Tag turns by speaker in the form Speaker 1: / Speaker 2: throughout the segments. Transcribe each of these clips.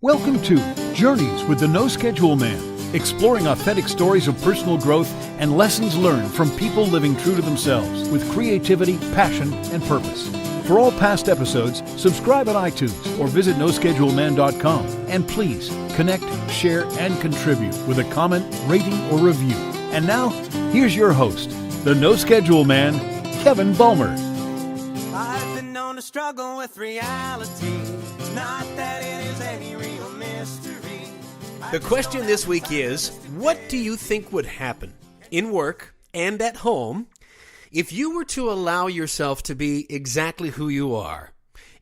Speaker 1: Welcome to Journeys with the No Schedule Man, exploring authentic stories of personal growth and lessons learned from people living true to themselves with creativity, passion, and purpose. For all past episodes, subscribe at iTunes or visit noscheduleman.com. And please connect, share, and contribute with a comment, rating, or review. And now, here's your host, the No Schedule Man, Kevin Bulmer.
Speaker 2: I've been known to struggle with reality. Not that it is any real mystery.
Speaker 3: The question this week is, what do you think would happen in work and at home if you were to allow yourself to be exactly who you are,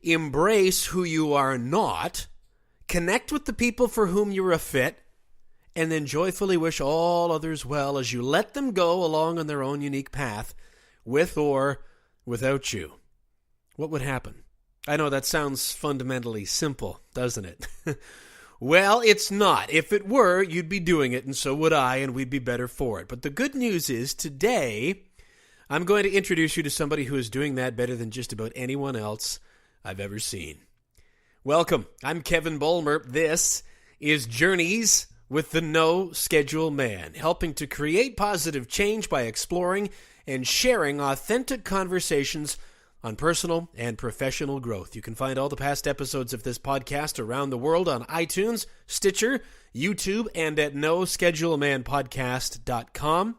Speaker 3: embrace who you are not, connect with the people for whom you're a fit, and then joyfully wish all others well as you let them go along on their own unique path, with or without you? What would happen? I know that sounds fundamentally simple, doesn't it? Well, it's not. If it were, you'd be doing it, and so would I, and we'd be better for it. But the good news is, today, I'm going to introduce you to somebody who is doing that better than just about anyone else I've ever seen. Welcome. I'm Kevin Bulmer. This is Journeys with the No Schedule Man, helping to create positive change by exploring and sharing authentic conversations on personal and professional growth. You can find all the past episodes of this podcast around the world on iTunes, Stitcher, YouTube, and at noschedulemanpodcast.com.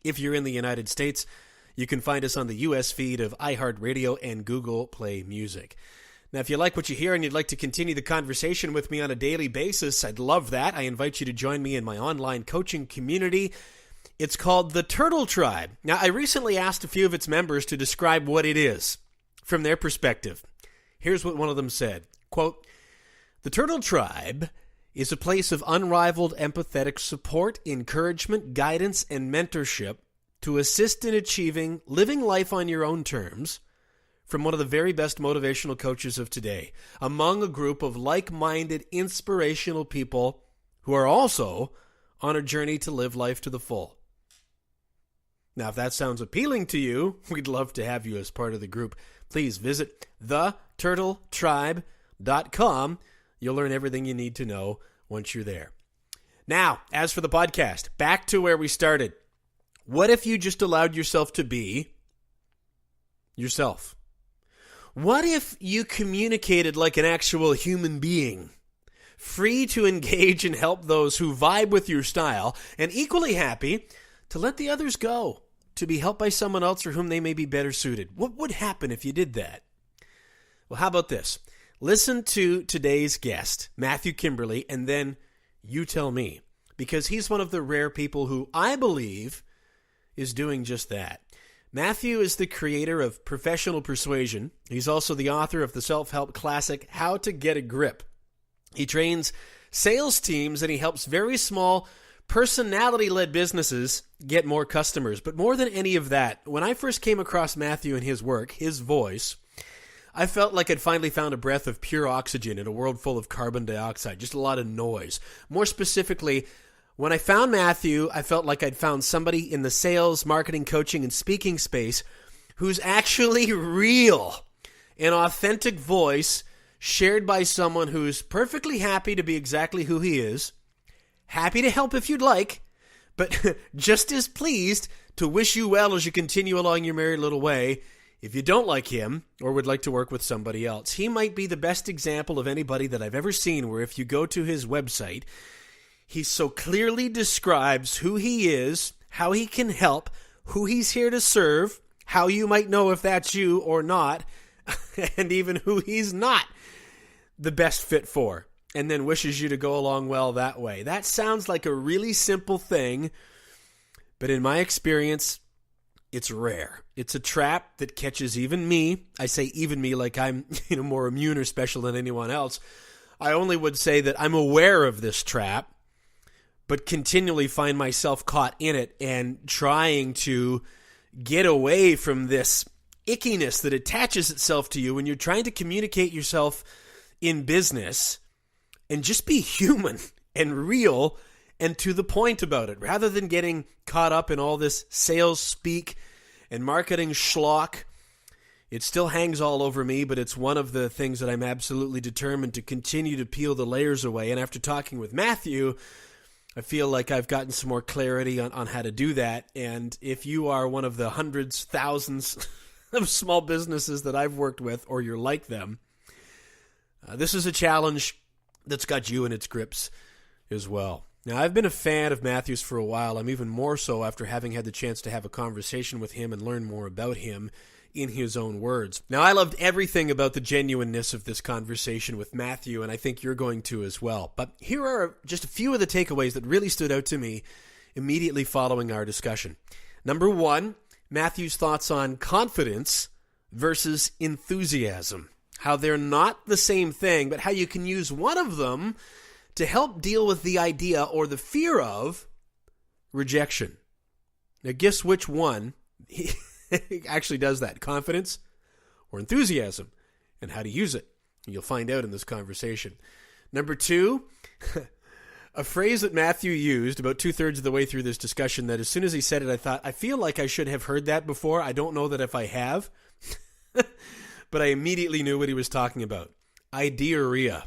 Speaker 3: If you're in the United States, you can find us on the US feed of iHeartRadio and Google Play Music. Now, if you like what you hear and you'd like to continue the conversation with me on a daily basis, I'd love that. I invite you to join me in my online coaching community. It's called the Turtle Tribe. Now, I recently asked a few of its members to describe what it is from their perspective. Here's what one of them said, quote, "The Turtle Tribe is a place of unrivaled empathetic support, encouragement, guidance, and mentorship to assist in achieving living life on your own terms from one of the very best motivational coaches of today, among a group of like-minded, inspirational people who are also on a journey to live life to the full." Now, if that sounds appealing to you, we'd love to have you as part of the group. Please visit theturtletribe.com. You'll learn everything you need to know once you're there. Now, as for the podcast, back to where we started. What if you just allowed yourself to be yourself? What if you communicated like an actual human being, free to engage and help those who vibe with your style, and equally happy to let the others go, to be helped by someone else for whom they may be better suited? What would happen if you did that? Well, how about this? Listen to today's guest, Matthew Kimberley, and then you tell me, because he's one of the rare people who I believe is doing just that. Matthew is the creator of Professional Persuasion. He's also the author of the self-help classic, How to Get a Grip. He trains sales teams and he helps very small, personality-led businesses get more customers. But more than any of that, when I first came across Matthew and his work, his voice, I felt like I'd finally found a breath of pure oxygen in a world full of carbon dioxide, just a lot of noise. More specifically, when I found Matthew, I felt like I'd found somebody in the sales, marketing, coaching, and speaking space who's actually real, an authentic voice shared by someone who's perfectly happy to be exactly who he is, happy to help if you'd like, but just as pleased to wish you well as you continue along your merry little way if you don't like him or would like to work with somebody else. He might be the best example of anybody that I've ever seen where if you go to his website, he so clearly describes who he is, how he can help, who he's here to serve, how you might know if that's you or not, and even who he's not the best fit for, and then wishes you to go along well that way. That sounds like a really simple thing, but in my experience, it's rare. It's a trap that catches even me. I say even me like I'm more immune or special than anyone else. I only would say that I'm aware of this trap, but continually find myself caught in it and trying to get away from this ickiness that attaches itself to you when you're trying to communicate yourself in business and just be human and real and to the point about it, rather than getting caught up in all this sales speak and marketing schlock. It still hangs all over me, but it's one of the things that I'm absolutely determined to continue to peel the layers away. And after talking with Matthew, I feel like I've gotten some more clarity on how to do that. And if you are one of the hundreds, thousands of small businesses that I've worked with, or you're like them, this is a challenge that's got you in its grips as well. Now, I've been a fan of Matthew's for a while. I'm even more so after having had the chance to have a conversation with him and learn more about him in his own words. Now, I loved everything about the genuineness of this conversation with Matthew, and I think you're going to as well. But here are just a few of the takeaways that really stood out to me immediately following our discussion. Number one, Matthew's thoughts on confidence versus enthusiasm. How they're not the same thing, but how you can use one of them to help deal with the idea or the fear of rejection. Now, guess which one actually does that, confidence or enthusiasm, and how to use it. You'll find out in this conversation. Number two, a phrase that Matthew used about 2/3 of the way through this discussion that as soon as he said it, I thought, I feel like I should have heard that before. I don't know that if I have, but I immediately knew what he was talking about. Idearrhea.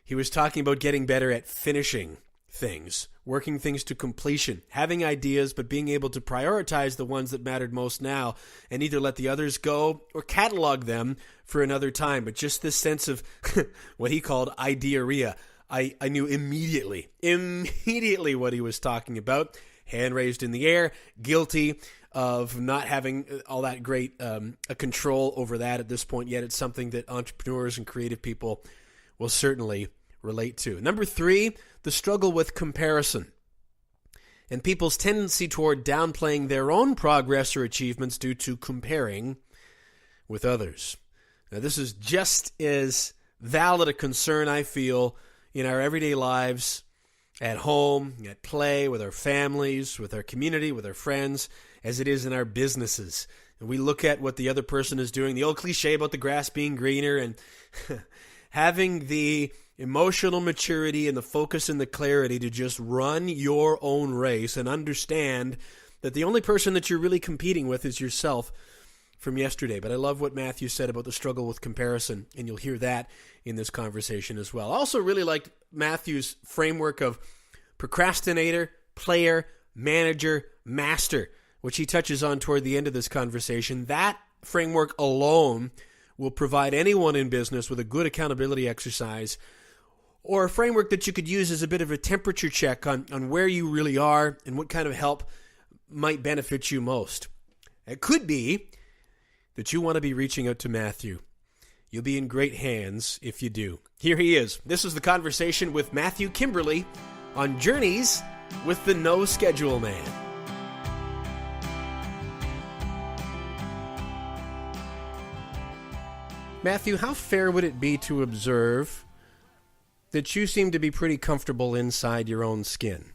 Speaker 3: He was talking about getting better at finishing things, working things to completion, having ideas, but being able to prioritize the ones that mattered most now and either let the others go or catalog them for another time. But just this sense of what he called idearrhea, I knew immediately what he was talking about. Hand raised in the air, guilty of not having all that great a control over that at this point yet. It's something that entrepreneurs and creative people will certainly relate to. Number three, the struggle with comparison and people's tendency toward downplaying their own progress or achievements due to comparing with others. Now, this is just as valid a concern, I feel, in our everyday lives, at home, at play, with our families, with our community, with our friends, as it is in our businesses. And we look at what the other person is doing, the old cliche about the grass being greener, and having the emotional maturity and the focus and the clarity to just run your own race and understand that the only person that you're really competing with is yourself from yesterday. But I love what Matthew said about the struggle with comparison, and you'll hear that in this conversation as well. I also really liked Matthew's framework of procrastinator, player, manager, master, which he touches on toward the end of this conversation. That framework alone will provide anyone in business with a good accountability exercise, or a framework that you could use as a bit of a temperature check on where you really are and what kind of help might benefit you most. It could be that you want to be reaching out to Matthew. You'll be in great hands if you do. Here he is. This is the conversation with Matthew Kimberley on Journeys with the No Schedule Man. Matthew, how fair would it be to observe that you seem to be pretty comfortable inside your own skin?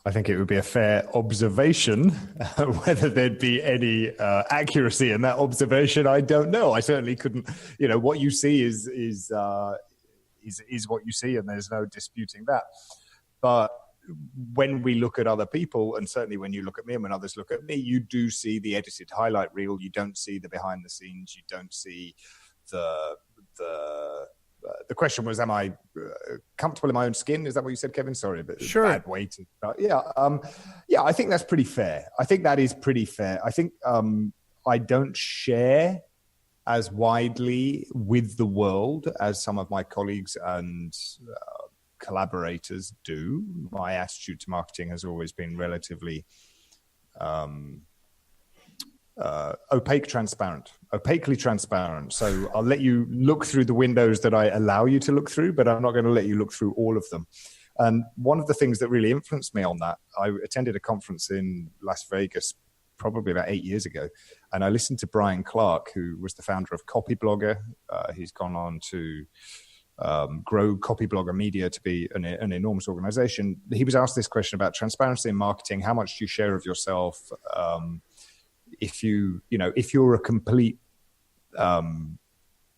Speaker 4: I think it would be a fair observation. Whether there'd be any accuracy in that observation, I don't know. I certainly couldn't. You know, what you see is what you see, and there's no disputing that. But when we look at other people, and certainly when you look at me and when others look at me, you do see the edited highlight reel. You don't see the behind the scenes. You don't see the question was, am I comfortable in my own skin? Is that what you said, Kevin? Sorry, but
Speaker 3: sure.
Speaker 4: Bad way to start. Yeah, I think that's pretty fair. I think that is pretty fair. I think I don't share as widely with the world as some of my colleagues and collaborators do. My attitude to marketing has always been relatively opaquely transparent. So I'll let you look through the windows that I allow you to look through, but I'm not going to let you look through all of them. And one of the things that really influenced me on that, I attended a conference in Las Vegas probably about 8 years ago, and I listened to Brian Clark, who was the founder of Copyblogger. He's gone on to grow Copyblogger Media to be an enormous organization. He was asked this question about transparency in marketing. How much do you share of yourself? If you're a complete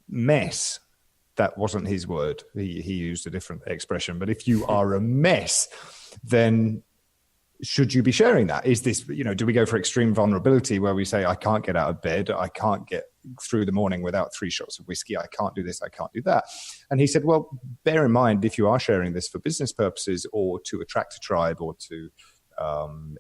Speaker 4: mess, that wasn't his word. He used a different expression. But if you are a mess, then should you be sharing that? Is this, do we go for extreme vulnerability where we say, I can't get out of bed, I can't get through the morning without 3 shots of whiskey, I can't do this, I can't do that? And he said, well, bear in mind, if you are sharing this for business purposes or to attract a tribe or to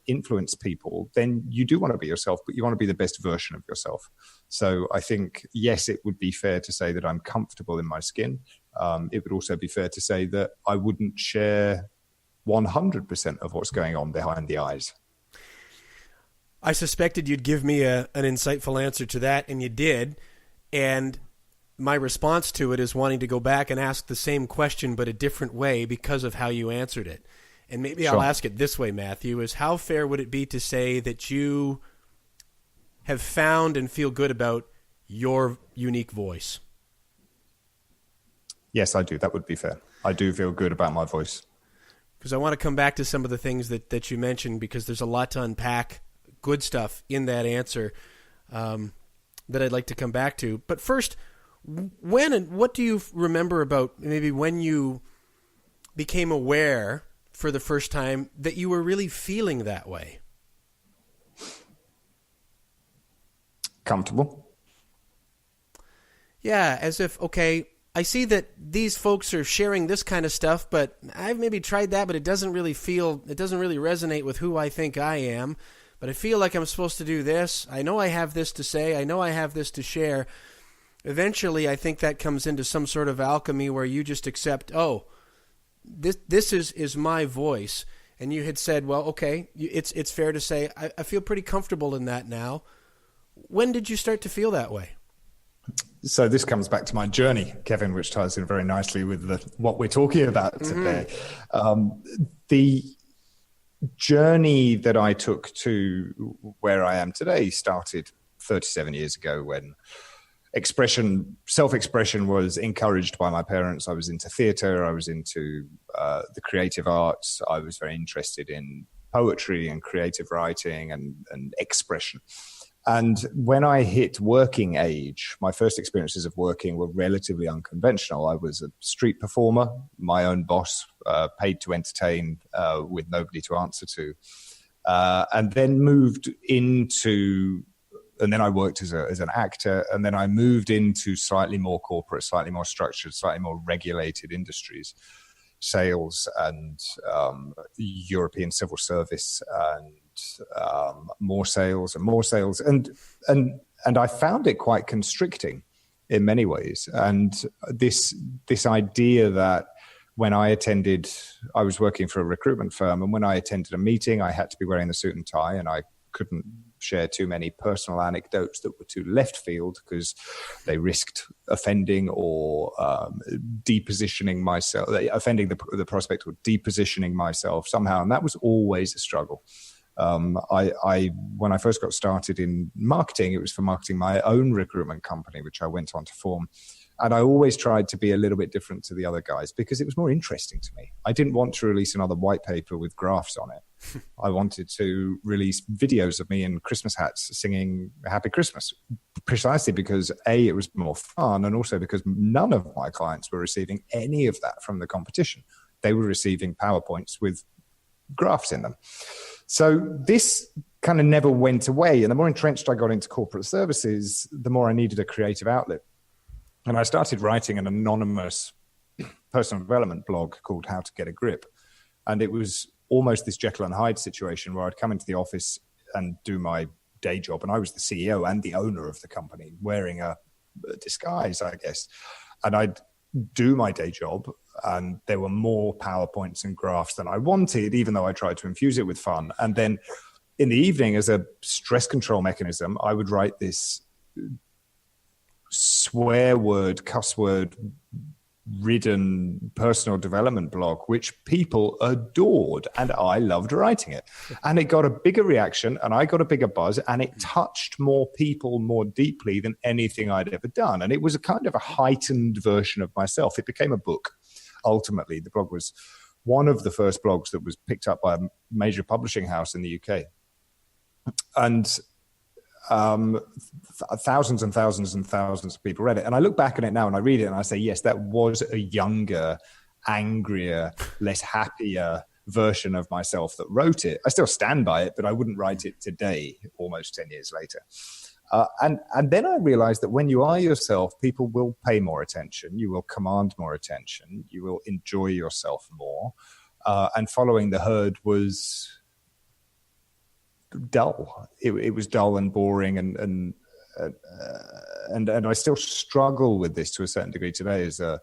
Speaker 4: influence people, then you do want to be yourself, but you want to be the best version of yourself. So I think, yes, it would be fair to say that I'm comfortable in my skin. It would also be fair to say that I wouldn't share 100% of what's going on behind the eyes.
Speaker 3: I suspected you'd give me an insightful answer to that, and you did. And my response to it is wanting to go back and ask the same question, but a different way because of how you answered it. And maybe
Speaker 4: Sure.
Speaker 3: I'll ask it this way, Matthew, is how fair would it be to say that you have found and feel good about your unique voice?
Speaker 4: Yes, I do. That would be fair. I do feel good about my voice.
Speaker 3: Because I want to come back to some of the things that you mentioned, because there's a lot to unpack, good stuff in that answer that I'd like to come back to. But first, when and what do you remember about maybe when you became aware for the first time that you were really feeling that way?
Speaker 4: Comfortable.
Speaker 3: Yeah, as if, okay, I see that these folks are sharing this kind of stuff, but I've maybe tried that, but it doesn't really resonate with who I think I am. But I feel like I'm supposed to do this. I know I have this to say. I know I have this to share. Eventually, I think that comes into some sort of alchemy where you just accept, oh, this is my voice. And you had said, well, okay, it's fair to say I feel pretty comfortable in that now. When did you start to feel that way?
Speaker 4: So this comes back to my journey, Kevin, which ties in very nicely with what we're talking about today. The journey that I took to where I am today started 37 years ago when self-expression was encouraged by my parents. I was into theatre, I was into the creative arts, I was very interested in poetry and creative writing and expression. And when I hit working age, my first experiences of working were relatively unconventional. I was a street performer, my own boss, paid to entertain with nobody to answer to, and then and then I worked as an actor, and then I moved into slightly more corporate, slightly more structured, slightly more regulated industries, sales and European civil service and more sales. And I found it quite constricting in many ways. And this idea that when I was working for a recruitment firm, and when I attended a meeting, I had to be wearing the suit and tie, and I couldn't share too many personal anecdotes that were too left field because they risked offending or depositioning myself, offending the prospect or depositioning myself somehow. And that was always a struggle. When I first got started in marketing, it was for marketing my own recruitment company, which I went on to form. And I always tried to be a little bit different to the other guys because it was more interesting to me. I didn't want to release another white paper with graphs on it. I wanted to release videos of me in Christmas hats singing Happy Christmas, precisely because A, it was more fun, and also because none of my clients were receiving any of that from the competition. They were receiving PowerPoints with graphs in them. So this kind of never went away. And the more entrenched I got into corporate services, the more I needed a creative outlet. And I started writing an anonymous personal development blog called How to Get a Grip. And it was almost this Jekyll and Hyde situation where I'd come into the office and do my day job. And I was the CEO and the owner of the company, wearing a disguise, I guess. And I'd do my day job, and there were more PowerPoints and graphs than I wanted, even though I tried to infuse it with fun. And then in the evening, as a stress control mechanism, I would write this cuss word ridden personal development blog, which people adored, and I loved writing it. And it got a bigger reaction, and I got a bigger buzz, and it touched more people more deeply than anything I'd ever done. And it was a kind of a heightened version of myself. It became a book. Ultimately, the blog was one of the first blogs that was picked up by a major publishing house in the UK. And thousands and thousands and thousands of people read it. And I look back at it now and I read it and I say, yes, that was a younger, angrier, less happier, version of myself that wrote it. I still stand by it, but I wouldn't write it today, almost 10 years later. And then I realized that when you are yourself, people will pay more attention. You will command more attention. You will enjoy yourself more. And following the herd was dull. It was dull and boring, and I still struggle with this to a certain degree today as a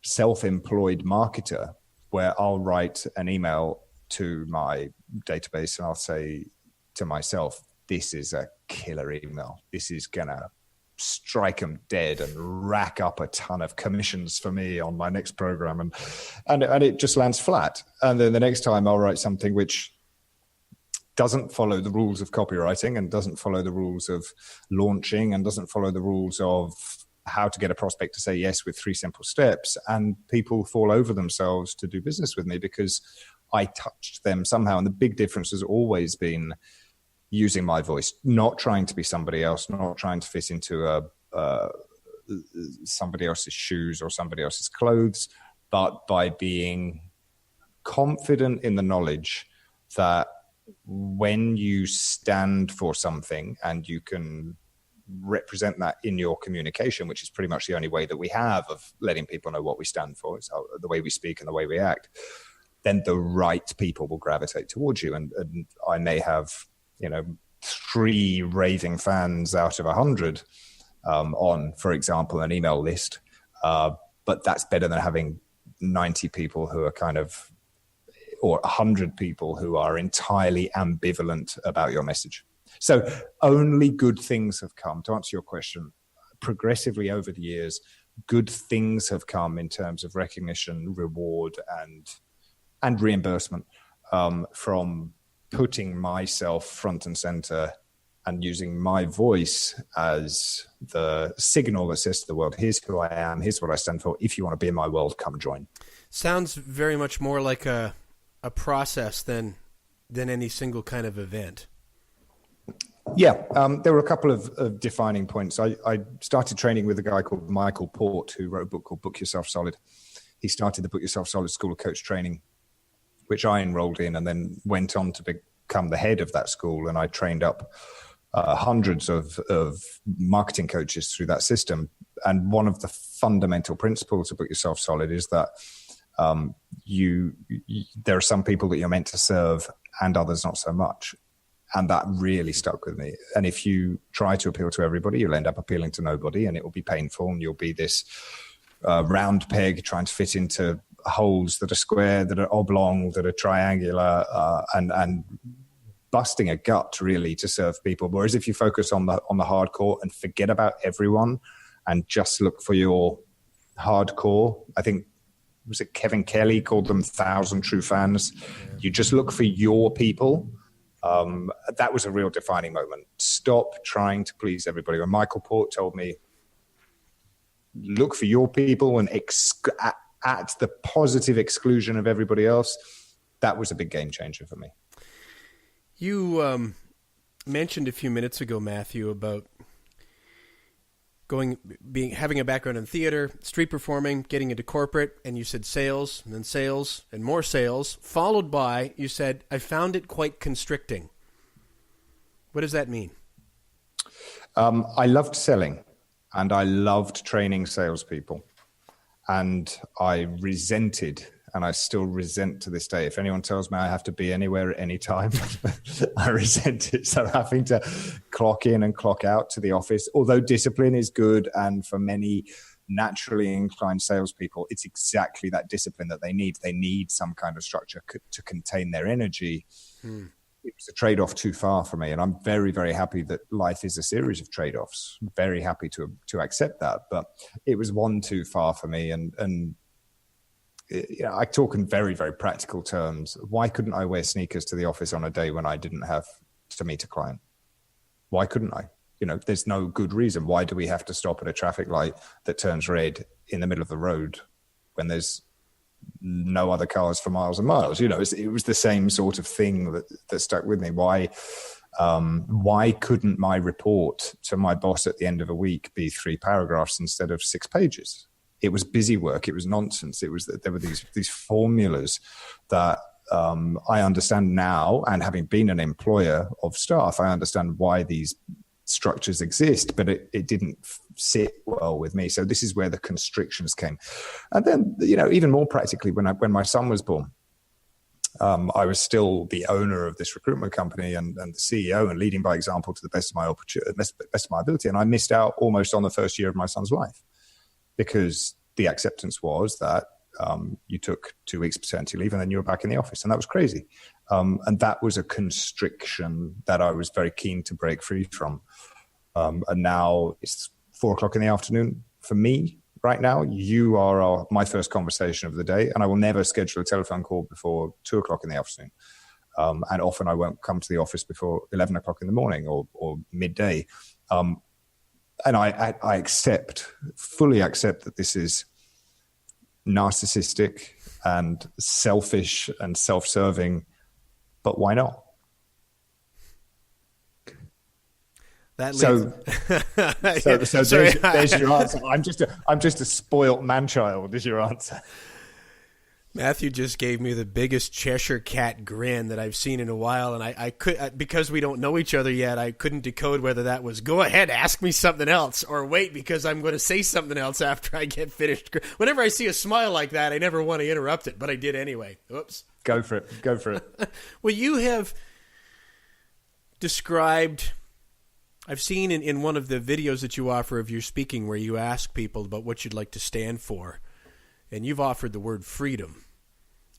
Speaker 4: self-employed marketer, where I'll write an email to my database and I'll say to myself, this is a killer email. This is going to strike them dead and rack up a ton of commissions for me on my next program. And it just lands flat. And then the next time I'll write something which doesn't follow the rules of copywriting and doesn't follow the rules of launching and doesn't follow the rules of how to get a prospect to say yes with 3 simple steps. And people fall over themselves to do business with me because I touched them somehow. And the big difference has always been using my voice, not trying to be somebody else, not trying to fit into somebody else's shoes or somebody else's clothes, but by being confident in the knowledge that when you stand for something and you can represent that in your communication, which is pretty much the only way that we have of letting people know what we stand for, it's the way we speak and the way we act, then the right people will gravitate towards you. And I may have 3 raving fans out of 100 on, for example, an email list. But that's better than having 90 people who are or 100 people who are entirely ambivalent about your message. So only good things have come. To answer your question, progressively over the years, good things have come in terms of recognition, reward, and reimbursement from putting myself front and center and using my voice as the signal that says to the world, here's who I am, here's what I stand for. If you want to be in my world, come join.
Speaker 3: Sounds very much more like a process than any single kind of event.
Speaker 4: Yeah, there were a couple of defining points. I started training with a guy called Michael Port, who wrote a book called Book Yourself Solid. He started the Book Yourself Solid School of Coach Training, which I enrolled in and then went on to become the head of that school. And I trained up hundreds of marketing coaches through that system. And one of the fundamental principles of Book Yourself Solid is that there are some people that you're meant to serve and others not so much. And that really stuck with me. And if you try to appeal to everybody, you'll end up appealing to nobody, and it will be painful. And you'll be this round peg trying to fit into holes that are square, that are oblong, that are triangular, and busting a gut really to serve people. Whereas if you focus on the hardcore and forget about everyone and just look for your hardcore, I think, was it Kevin Kelly called them 1,000 true fans? Yeah. You just look for your people. That was a real defining moment. Stop trying to please everybody. When Michael Port told me, look for your people and at the positive exclusion of everybody else, that was a big game changer for me.
Speaker 3: You mentioned a few minutes ago, Matthew, about having a background in theater, street performing, getting into corporate, and you said sales, and then sales, and more sales, followed by, you said, I found it quite constricting. What does that mean?
Speaker 4: I loved selling, and I loved training salespeople. And I resented, and I still resent to this day, if anyone tells me I have to be anywhere at any time, I resent it. So having to clock in and clock out to the office, although discipline is good, and for many naturally inclined salespeople, it's exactly that discipline that they need. They need some kind of structure to contain their energy. It was a trade-off too far for me. And I'm very, very happy that life is a series of trade-offs. Very happy to accept that. But it was one too far for me. And I talk in very, very practical terms. Why couldn't I wear sneakers to the office on a day when I didn't have to meet a client? Why couldn't I? There's no good reason. Why do we have to stop at a traffic light that turns red in the middle of the road when there's no other cars for miles and miles? It was the same sort of thing that stuck with me. Why couldn't my report to my boss at the end of a week be 3 paragraphs instead of 6 pages? It was busy work. It was nonsense. There were these formulas that I understand now, and having been an employer of staff, I understand why these structures exist, but it didn't sit well with me. So this is where the constrictions came. And then, even more practically, when my son was born, I was still the owner of this recruitment company and the CEO, and leading by example to the best of my ability. And I missed out almost on the first year of my son's life, because the acceptance was that you took 2 weeks paternity leave and then you were back in the office. And that was crazy. And that was a constriction that I was very keen to break free from. And now it's 4:00 in the afternoon for me. Right now, you are my first conversation of the day, and I will never schedule a telephone call before 2:00 in the afternoon. And often I won't come to the office before 11:00 in the morning or midday. And I fully accept that this is narcissistic and selfish and self-serving, but why not?
Speaker 3: That
Speaker 4: there's your answer. I'm just a spoilt man-child is your answer.
Speaker 3: Matthew just gave me the biggest Cheshire cat grin that I've seen in a while, and I could, because we don't know each other yet, I couldn't decode whether that was go ahead, ask me something else, or wait, because I'm going to say something else after I get finished. Whenever I see a smile like that, I never want to interrupt it, but I did anyway. Oops.
Speaker 4: Go for it.
Speaker 3: Well, you have described, I've seen in one of the videos that you offer of your speaking where you ask people about what you'd like to stand for, and you've offered the word freedom.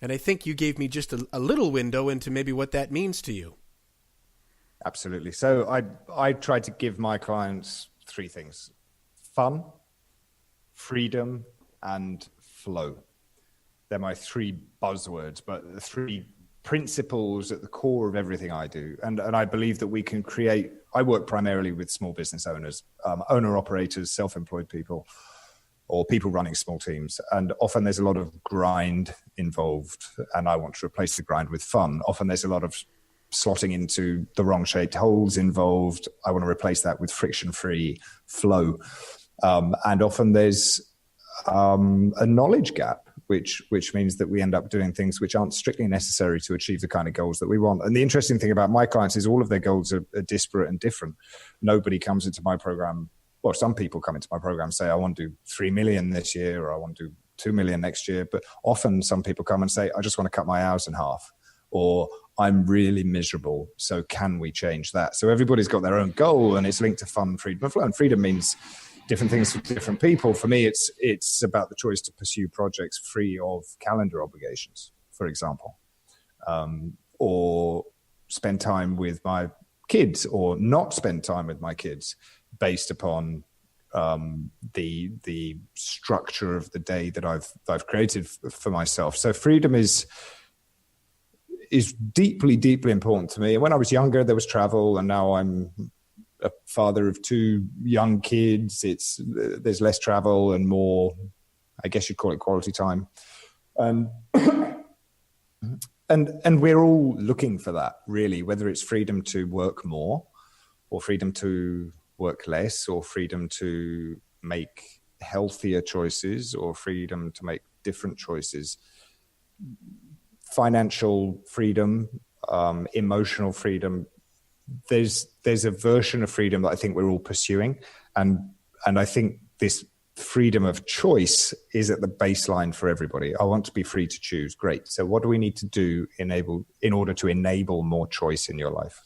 Speaker 3: And I think you gave me just a little window into maybe what that means to you.
Speaker 4: Absolutely. So I try to give my clients 3 things: fun, freedom, and flow. They're my 3 buzzwords, but the 3 principles at the core of everything I do. And I believe that we can create, I work primarily with small business owners, owner-operators, self-employed people, or people running small teams. And often there's a lot of grind involved, and I want to replace the grind with fun. Often there's a lot of slotting into the wrong shaped holes involved. I want to replace that with friction-free flow. And often there's a knowledge gap, which means that we end up doing things which aren't strictly necessary to achieve the kind of goals that we want. And the interesting thing about my clients is all of their goals are disparate and different. Nobody comes into my program. Well, some people come into my program and say, I want to do 3 million this year, or I want to do 2 million next year. But often some people come and say, I just want to cut my hours in half, or I'm really miserable. So can we change that? So everybody's got their own goal, and it's linked to fun, freedom, and flow. And freedom means different things for different people. For me, it's about the choice to pursue projects free of calendar obligations, for example, or spend time with my kids, or not spend time with my kids, based upon the structure of the day that I've created for myself. So freedom is deeply, deeply important to me. And when I was younger, there was travel, and now I'm a father of 2 young kids. There's less travel and more, I guess you'd call it, quality time. And we're all looking for that, really, whether it's freedom to work more, or freedom to work less, or freedom to make healthier choices, or freedom to make different choices. Financial freedom, emotional freedom. There's a version of freedom that I think we're all pursuing. And I think this freedom of choice is at the baseline for everybody. I want to be free to choose. Great. So what do we need to do in order to enable more choice in your life?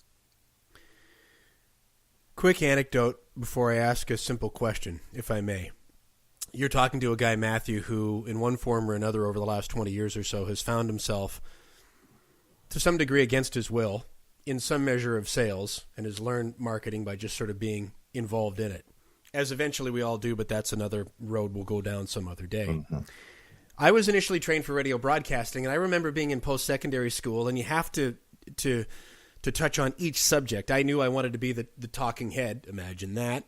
Speaker 3: Quick anecdote before I ask a simple question, if I may. You're talking to a guy, Matthew, who in one form or another over the last 20 years or so has found himself, to some degree against his will, in some measure of sales, and has learned marketing by just sort of being involved in it. As eventually we all do, but that's another road we'll go down some other day. Mm-hmm. I was initially trained for radio broadcasting, and I remember being in post-secondary school, and you have to touch on each subject. I knew I wanted to be the talking head, imagine that.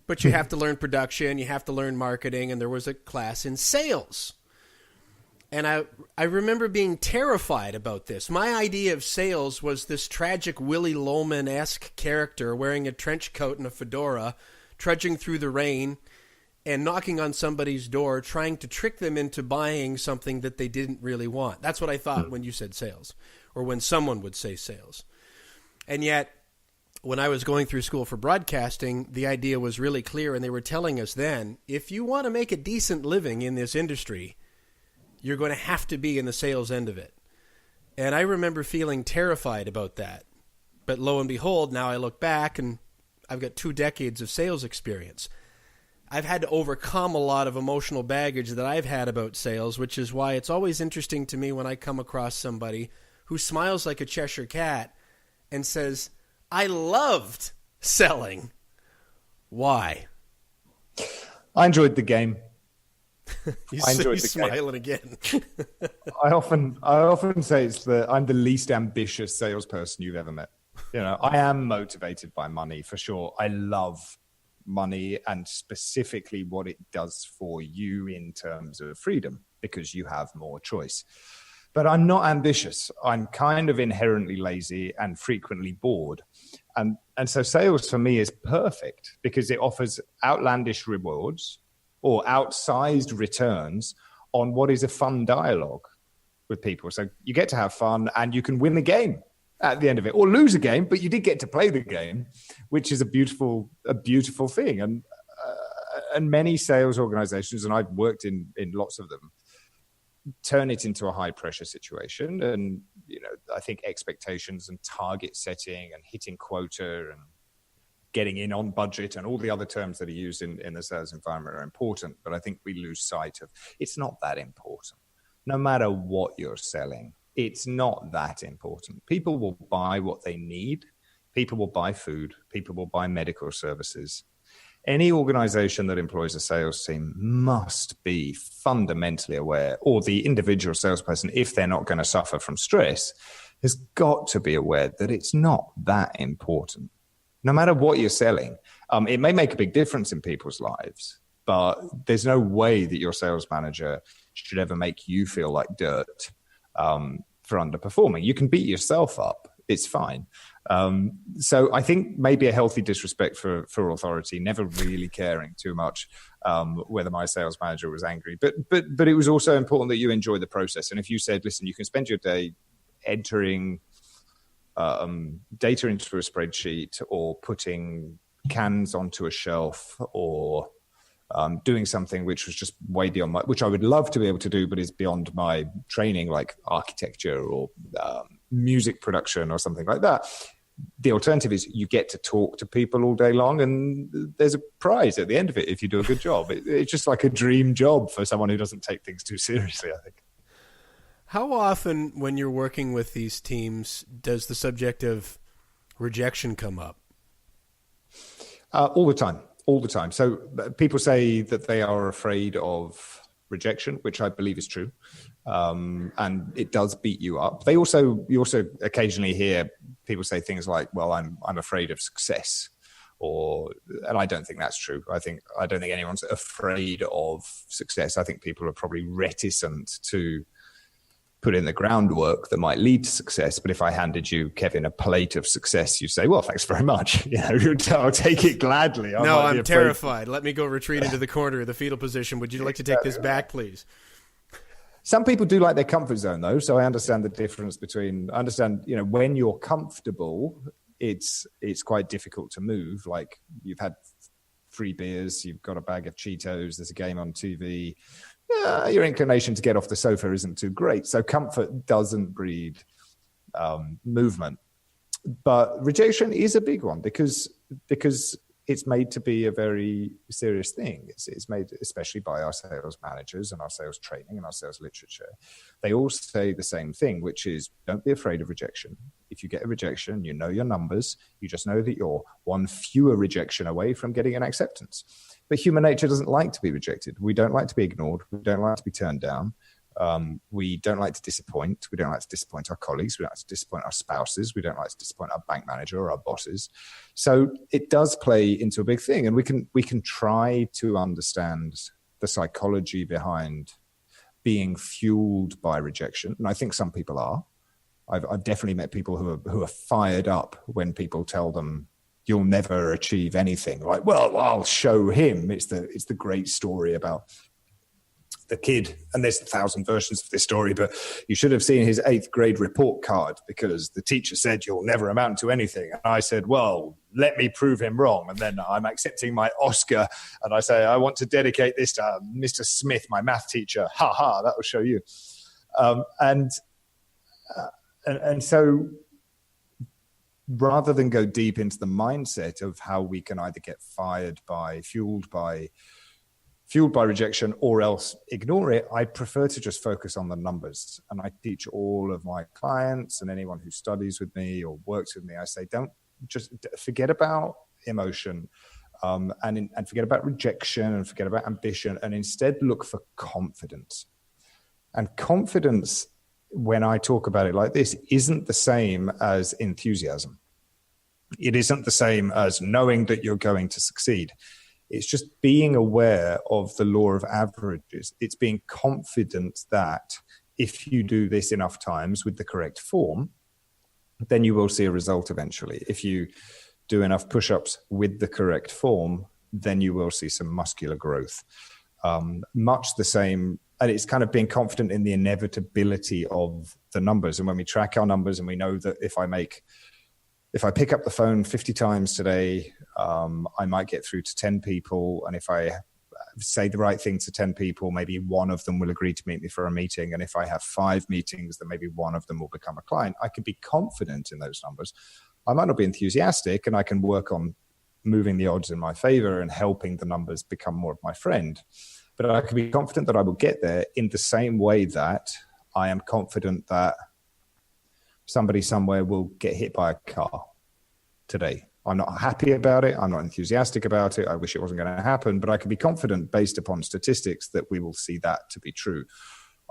Speaker 3: But you have to learn production, you have to learn marketing, and there was a class in sales. And I remember being terrified about this. My idea of sales was this tragic Willy Loman-esque character wearing a trench coat and a fedora, trudging through the rain and knocking on somebody's door, trying to trick them into buying something that they didn't really want. That's what I thought when you said sales, or when someone would say sales. And yet, when I was going through school for broadcasting, the idea was really clear, and they were telling us then, if you want to make a decent living in this industry, you're going to have to be in the sales end of it. And I remember feeling terrified about that. But lo and behold, now I look back, and I've got 2 decades of sales experience. I've had to overcome a lot of emotional baggage that I've had about sales, which is why it's always interesting to me when I come across somebody who smiles like a Cheshire cat and says, I loved selling. Why?
Speaker 4: I enjoyed the game.
Speaker 3: I enjoyed the smiling again.
Speaker 4: I often say I'm the least ambitious salesperson you've ever met. I am motivated by money for sure. I love money, and specifically what it does for you in terms of freedom, because you have more choice. But I'm not ambitious. I'm kind of inherently lazy and frequently bored. And so sales for me is perfect because it offers outlandish rewards or outsized returns on what is a fun dialogue with people. So you get to have fun, and you can win a game at the end of it, or lose a game, but you did get to play the game, which is a beautiful thing. And many sales organizations, and I've worked in lots of them, turn it into a high pressure situation. And, I think expectations and target setting and hitting quota and getting in on budget and all the other terms that are used in the sales environment are important. But I think we lose sight of it's not that important. No matter what you're selling, it's not that important. People will buy what they need. People will buy food. People will buy medical services. Any organization that employs a sales team must be fundamentally aware, or the individual salesperson, if they're not going to suffer from stress, has got to be aware that it's not that important. No matter what you're selling, it may make a big difference in people's lives, but there's no way that your sales manager should ever make you feel like dirt for underperforming. You can beat yourself up. It's fine. So I think maybe a healthy disrespect for authority, never really caring too much whether my sales manager was angry. But it was also important that you enjoy the process. And if you said, listen, you can spend your day entering data into a spreadsheet, or putting cans onto a shelf, or doing something which was just way beyond which I would love to be able to do, but is beyond my training, like architecture or music production or something like that. The alternative is you get to talk to people all day long, and there's a prize at the end of it if you do a good job. It's just like a dream job for someone who doesn't take things too seriously, I think.
Speaker 3: How often when you're working with these teams does the subject of rejection come up?
Speaker 4: All the time. So people say that they are afraid of rejection, which I believe is true. And it does beat you up. You also occasionally hear people say things like, well, I'm afraid of success, and I don't think that's true. I don't think anyone's afraid of success. I think people are probably reticent to put in the groundwork that might lead to success. But if I handed you, Kevin, a plate of success, you say, well, thanks very much. I'll take it gladly.
Speaker 3: No, I'm terrified. Let me go retreat into the corner of the fetal position. Would you like to take this back, please?
Speaker 4: Some people do like their comfort zone, though. So I understand the difference between, when you're comfortable, it's quite difficult to move. Like, you've had 3 beers, you've got a bag of Cheetos, there's a game on TV. Your inclination to get off the sofa isn't too great. So comfort doesn't breed movement. But rejection is a big one because it's made to be a very serious thing. It's made, especially by our sales managers and our sales training and our sales literature. They all say the same thing, which is, don't be afraid of rejection. If you get a rejection, you know your numbers. You just know that you're one fewer rejection away from getting an acceptance. But human nature doesn't like to be rejected. We don't like to be ignored. We don't like to be turned down. We don't like to disappoint. We don't like to disappoint our colleagues. We don't like to disappoint our spouses. We don't like to disappoint our bank manager or our bosses. So it does play into a big thing. And we can try to understand the psychology behind being fueled by rejection. And I think some people are. I've definitely met people who are fired up when people tell them, you'll never achieve anything. Like, well, I'll show him. It's the great story about the kid, and there's 1,000 versions of this story, but you should have seen his 8th grade report card, because the teacher said you'll never amount to anything. And I said, well, let me prove him wrong. And then I'm accepting my Oscar, and I say, I want to dedicate this to Mr. Smith, my math teacher. Ha ha, that will show you. And so rather than go deep into the mindset of how we can either get fueled by rejection or else ignore it, I prefer to just focus on the numbers. And I teach all of my clients and anyone who studies with me or works with me, I say, don't just forget about emotion and forget about rejection and forget about ambition, and instead look for confidence. And confidence, when I talk about it like this, isn't the same as enthusiasm. It isn't the same as knowing that you're going to succeed. It's just being aware of the law of averages. It's being confident that if you do this enough times with the correct form, then you will see a result eventually. If you do enough push-ups with the correct form, then you will see some muscular growth. Much the same, and it's kind of being confident in the inevitability of the numbers. And when we track our numbers and we know that if I pick up the phone 50 times today, I might get through to 10 people. And if I say the right thing to 10 people, maybe one of them will agree to meet me for a meeting. And if I have 5 meetings, then maybe one of them will become a client. I can be confident in those numbers. I might not be enthusiastic, and I can work on moving the odds in my favor and helping the numbers become more of my friend. But I can be confident that I will get there in the same way that I am confident that somebody somewhere will get hit by a car today. I'm not happy about it. I'm not enthusiastic about it. I wish it wasn't going to happen, but I can be confident based upon statistics that we will see that to be true.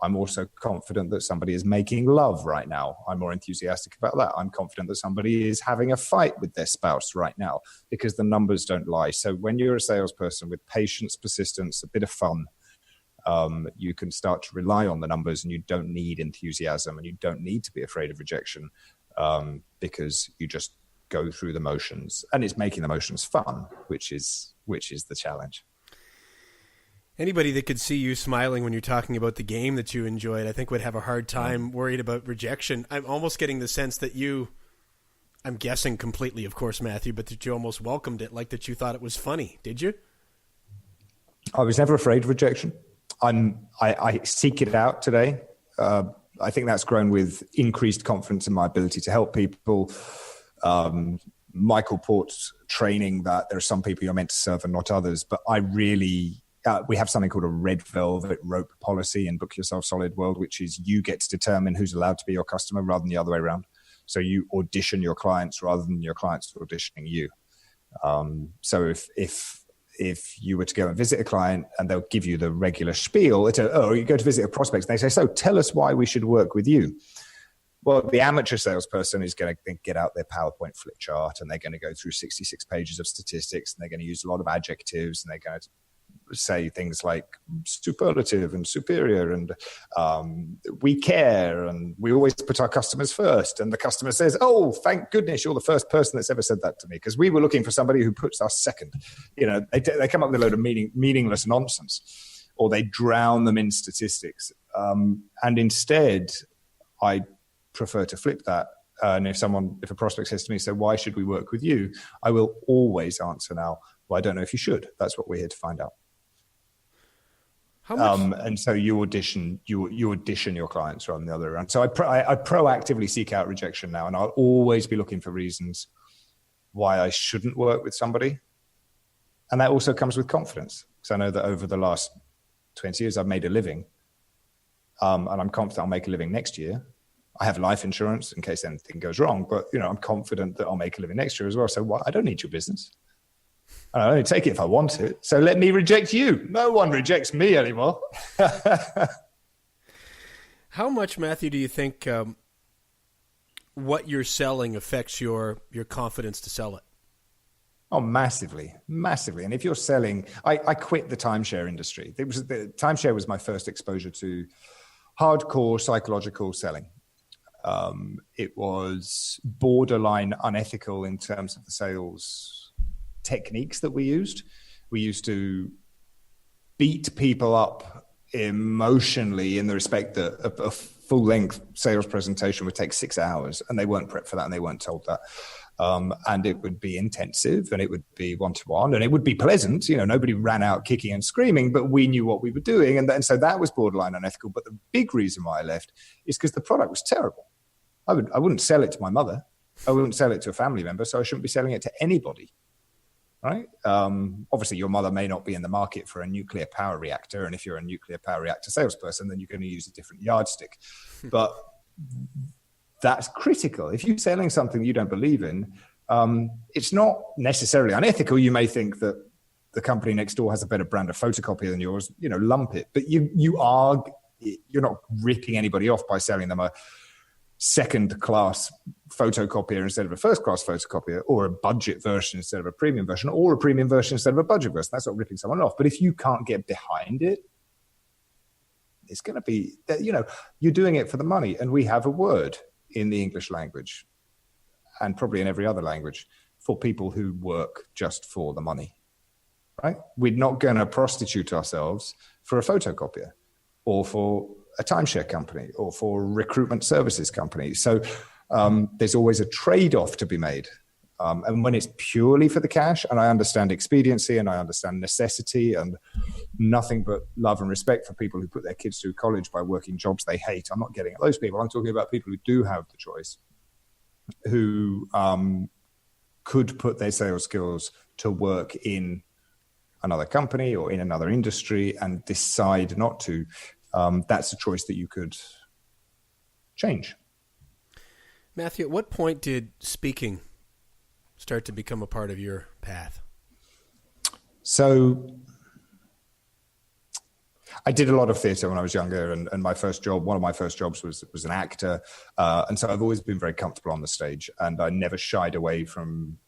Speaker 4: I'm also confident that somebody is making love right now. I'm more enthusiastic about that. I'm confident that somebody is having a fight with their spouse right now, because the numbers don't lie. So when you're a salesperson with patience, persistence, a bit of fun, you can start to rely on the numbers, and you don't need enthusiasm, and you don't need to be afraid of rejection, because you just go through the motions, and it's making the motions fun, which is the challenge.
Speaker 3: Anybody that could see you smiling when you're talking about the game that you enjoyed, I think would have a hard time worried about rejection. I'm almost getting the sense that I'm guessing completely, of course, Matthew, but that you almost welcomed it, like that you thought it was funny. Did you?
Speaker 4: I was never afraid of rejection. I seek it out today. I think that's grown with increased confidence in my ability to help people. Michael Port's training that there are some people you're meant to serve and not others, but I really... we have something called a red velvet rope policy in Book Yourself Solid World, which is you get to determine who's allowed to be your customer rather than the other way around. So you audition your clients rather than your clients auditioning you. So if you were to go and visit a client and they'll give you the regular spiel, you go to visit a prospect and they say, so tell us why we should work with you. Well, the amateur salesperson is going to get out their PowerPoint flip chart, and they're going to go through 66 pages of statistics, and they're going to use a lot of adjectives, and they're going to say things like superlative and superior and we care and we always put our customers first. And the customer says, oh, thank goodness you're the first person that's ever said that to me, because we were looking for somebody who puts us second. They come up with a load of meaningless nonsense, or they drown them in statistics. And instead, I prefer to flip that. And if a prospect says to me, so why should we work with you? I will always answer now, well, I don't know if you should. That's what we're here to find out. How much? And so you audition your clients rather than the other way around. So I proactively seek out rejection now, and I'll always be looking for reasons why I shouldn't work with somebody. And that also comes with confidence, because I know that over the last 20 years, I've made a living, and I'm confident I'll make a living next year. I have life insurance in case anything goes wrong, but I'm confident that I'll make a living next year as well. So I don't need your business. I only take it if I want it. So let me reject you. No one rejects me anymore.
Speaker 3: How much, Matthew, do you think what you're selling affects your confidence to sell it?
Speaker 4: Oh, massively, massively. And if you're selling, I quit the timeshare industry. Timeshare was my first exposure to hardcore psychological selling. It was borderline unethical in terms of the sales techniques that we used. We used to beat people up emotionally in the respect that a full-length sales presentation would take 6 hours, and they weren't prepped for that, and they weren't told that. And it would be intensive, and it would be one-to-one, and it would be pleasant. Nobody ran out kicking and screaming, but we knew what we were doing. And so that was borderline unethical. But the big reason why I left is because the product was terrible. I wouldn't sell it to my mother. I wouldn't sell it to a family member, so I shouldn't be selling it to anybody. Right? Obviously, your mother may not be in the market for a nuclear power reactor. And if you're a nuclear power reactor salesperson, then you're going to use a different yardstick. But that's critical. If you're selling something you don't believe in, it's not necessarily unethical. You may think that the company next door has a better brand of photocopier than yours, lump it. But you're not ripping anybody off by selling them a second-class photocopier instead of a first-class photocopier, or a budget version instead of a premium version, or a premium version instead of a budget version. That's not ripping someone off. But if you can't get behind it, it's going to be, you're doing it for the money. And we have a word in the English language, and probably in every other language, for people who work just for the money, right? We're not going to prostitute ourselves for a photocopier, or for a timeshare company, or for a recruitment services company. So there's always a trade-off to be made. And when it's purely for the cash, and I understand expediency and I understand necessity and nothing but love and respect for people who put their kids through college by working jobs they hate. I'm not getting at those people. I'm talking about people who do have the choice, who could put their sales skills to work in another company or in another industry and decide not to. That's a choice that you could change.
Speaker 3: Matthew, at what point did speaking start to become a part of your path?
Speaker 4: So I did a lot of theatre when I was younger, and one of my first jobs was an actor. And so I've always been very comfortable on the stage, and I never shied away from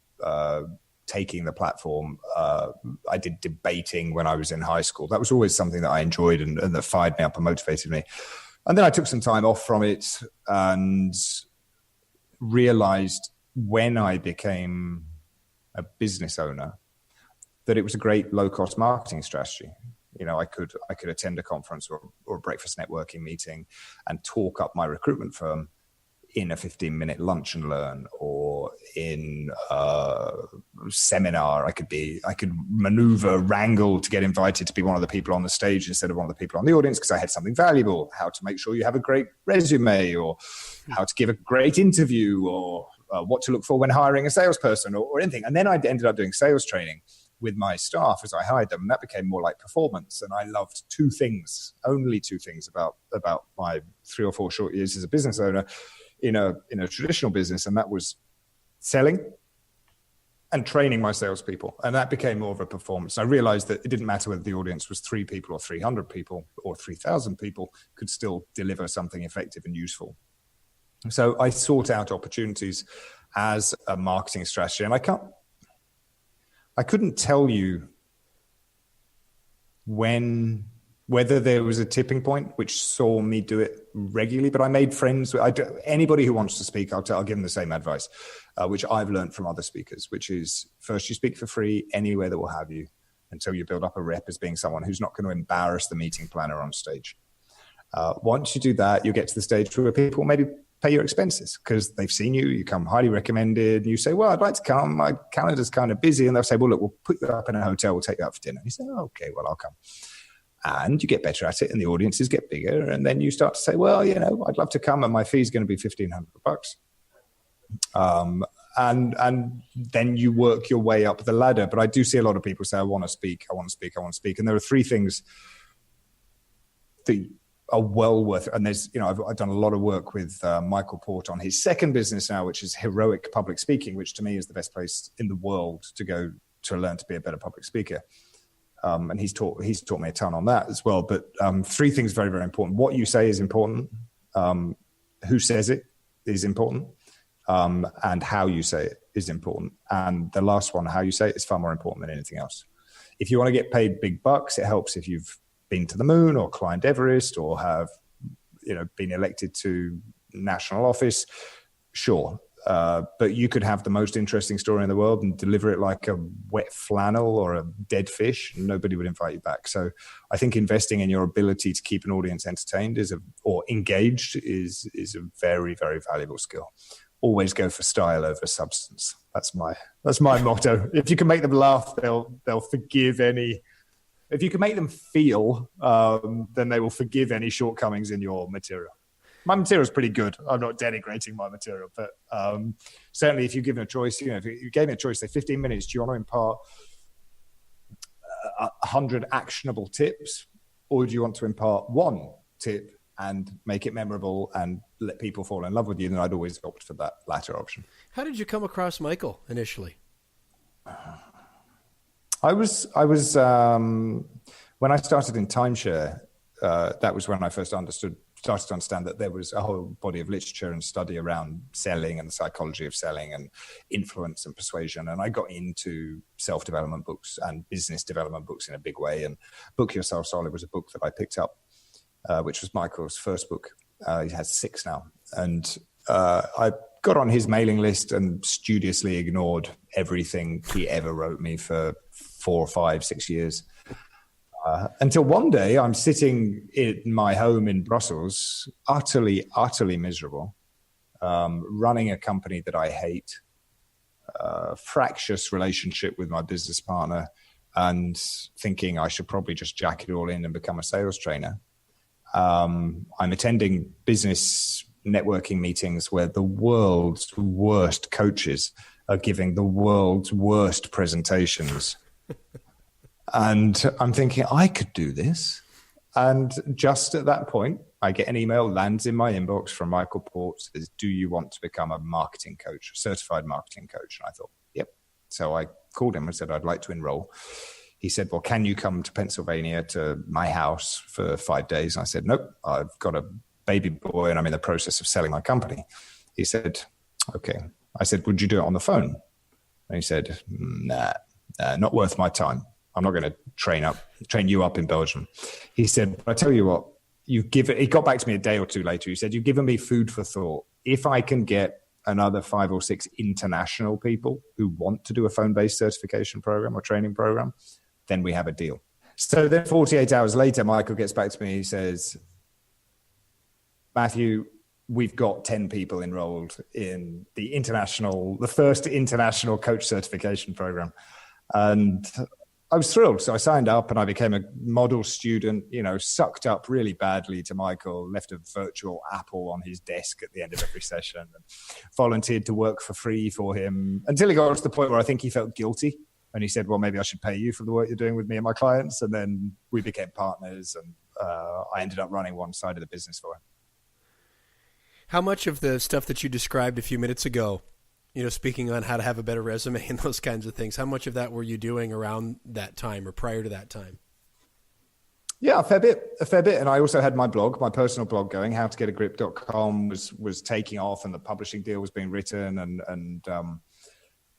Speaker 4: taking the platform. I did debating when I was in high school. That was always something that I enjoyed and that fired me up and motivated me. And then I took some time off from it and realized when I became a business owner that it was a great low-cost marketing strategy. I could attend a conference or a breakfast networking meeting and talk up my recruitment firm in a 15-minute lunch and learn, or in a seminar. I could wrangle to get invited to be one of the people on the stage instead of one of the people on the audience because I had something valuable, how to make sure you have a great resume, or how to give a great interview, or what to look for when hiring a salesperson, or anything. And then I ended up doing sales training with my staff as I hired them. And that became more like performance. And I loved only two things about my 3 or 4 short years as a business owner in a traditional business. And that was selling and training my salespeople. And that became more of a performance. I realized that it didn't matter whether the audience was 3 people or 300 people or 3,000 people, could still deliver something effective and useful. So I sought out opportunities as a marketing strategy. And I couldn't tell you whether there was a tipping point which saw me do it regularly, but I made friends. Anybody who wants to speak, I'll give them the same advice, which I've learned from other speakers, which is first you speak for free anywhere that will have you until you build up a rep as being someone who's not going to embarrass the meeting planner on stage. Once you do that, you get to the stage where people maybe pay your expenses because they've seen you come highly recommended. You say, well, I'd like to come. My calendar's kind of busy. And they'll say, well, look, we'll put you up in a hotel. We'll take you out for dinner. And you say, oh, okay, well, I'll come. And you get better at it and the audiences get bigger. And then you start to say, well, I'd love to come and my fee's going to be $1,500. And then you work your way up the ladder. But I do see a lot of people say, I want to speak. And there are 3 things that are well worth it. And there's, I've done a lot of work with Michael Port on his second business now, which is Heroic Public Speaking, which to me is the best place in the world to go to learn to be a better public speaker. And he's taught me a ton on that as well. But 3 things very, very important. What you say is important. Who says it is important. And how you say it is important. And the last one, how you say it, is far more important than anything else. If you want to get paid big bucks, it helps if you've been to the moon or climbed Everest or have, been elected to national office, sure. But you could have the most interesting story in the world and deliver it like a wet flannel or a dead fish, and nobody would invite you back. So I think investing in your ability to keep an audience entertained or engaged is a very, very valuable skill. Always go for style over substance. That's my motto. If you can make them laugh, they'll forgive any. If you can make them feel, then they will forgive any shortcomings in your material. My material is pretty good. I'm not denigrating my material, but certainly if you give me a choice, if you gave me a choice, say 15 minutes, do you want to impart 100 actionable tips, or do you want to impart one tip and make it memorable and let people fall in love with you? Then I'd always opt for that latter option.
Speaker 3: How did you come across Michael initially?
Speaker 4: I was when I started in timeshare, that was when I first started to understand that there was a whole body of literature and study around selling and the psychology of selling and influence and persuasion. And I got into self-development books and business development books in a big way. And Book Yourself Solid was a book that I picked up, which was Michael's first book. He has 6 now. And I got on his mailing list and studiously ignored everything he ever wrote me for 4, 5, 6 years. Until one day I'm sitting in my home in Brussels, utterly miserable, running a company that I hate, fractious relationship with my business partner, and thinking I should probably just jack it all in and become a sales trainer. I'm attending business networking meetings where the world's worst coaches are giving the world's worst presentations. And I'm thinking, I could do this. And just at that point, I get an email, lands in my inbox from Michael Port, says, do you want to become a marketing coach, a certified marketing coach? And I thought, yep. So I called him and said, I'd like to enroll. He said, well, can you come to Pennsylvania to my house for 5 days? And I said, nope, I've got a baby boy and I'm in the process of selling my company. He said, okay. I said, would you do it on the phone? And he said, nah, not worth my time. I'm not going to train you up in Belgium. He said, I tell you what, he got back to me a day or two later. He said, you've given me food for thought. If I can get another 5 or 6 international people who want to do a phone-based certification program or training program, then we have a deal. So then 48 hours later, Michael gets back to me. He says, Matthew, we've got 10 people enrolled in the first international coach certification program. And I was thrilled. So I signed up and I became a model student, sucked up really badly to Michael, left a virtual apple on his desk at the end of every session, and volunteered to work for free for him until he got to the point where I think he felt guilty. And he said, well, maybe I should pay you for the work you're doing with me and my clients. And then we became partners, and I ended up running one side of the business for him.
Speaker 3: How much of the stuff that you described a few minutes ago, speaking on how to have a better resume and those kinds of things, how much of that were you doing around that time or prior to that time?
Speaker 4: Yeah, a fair bit. And I also had my blog, my personal blog going, howtogetagrip.com was taking off, and the publishing deal was being written. And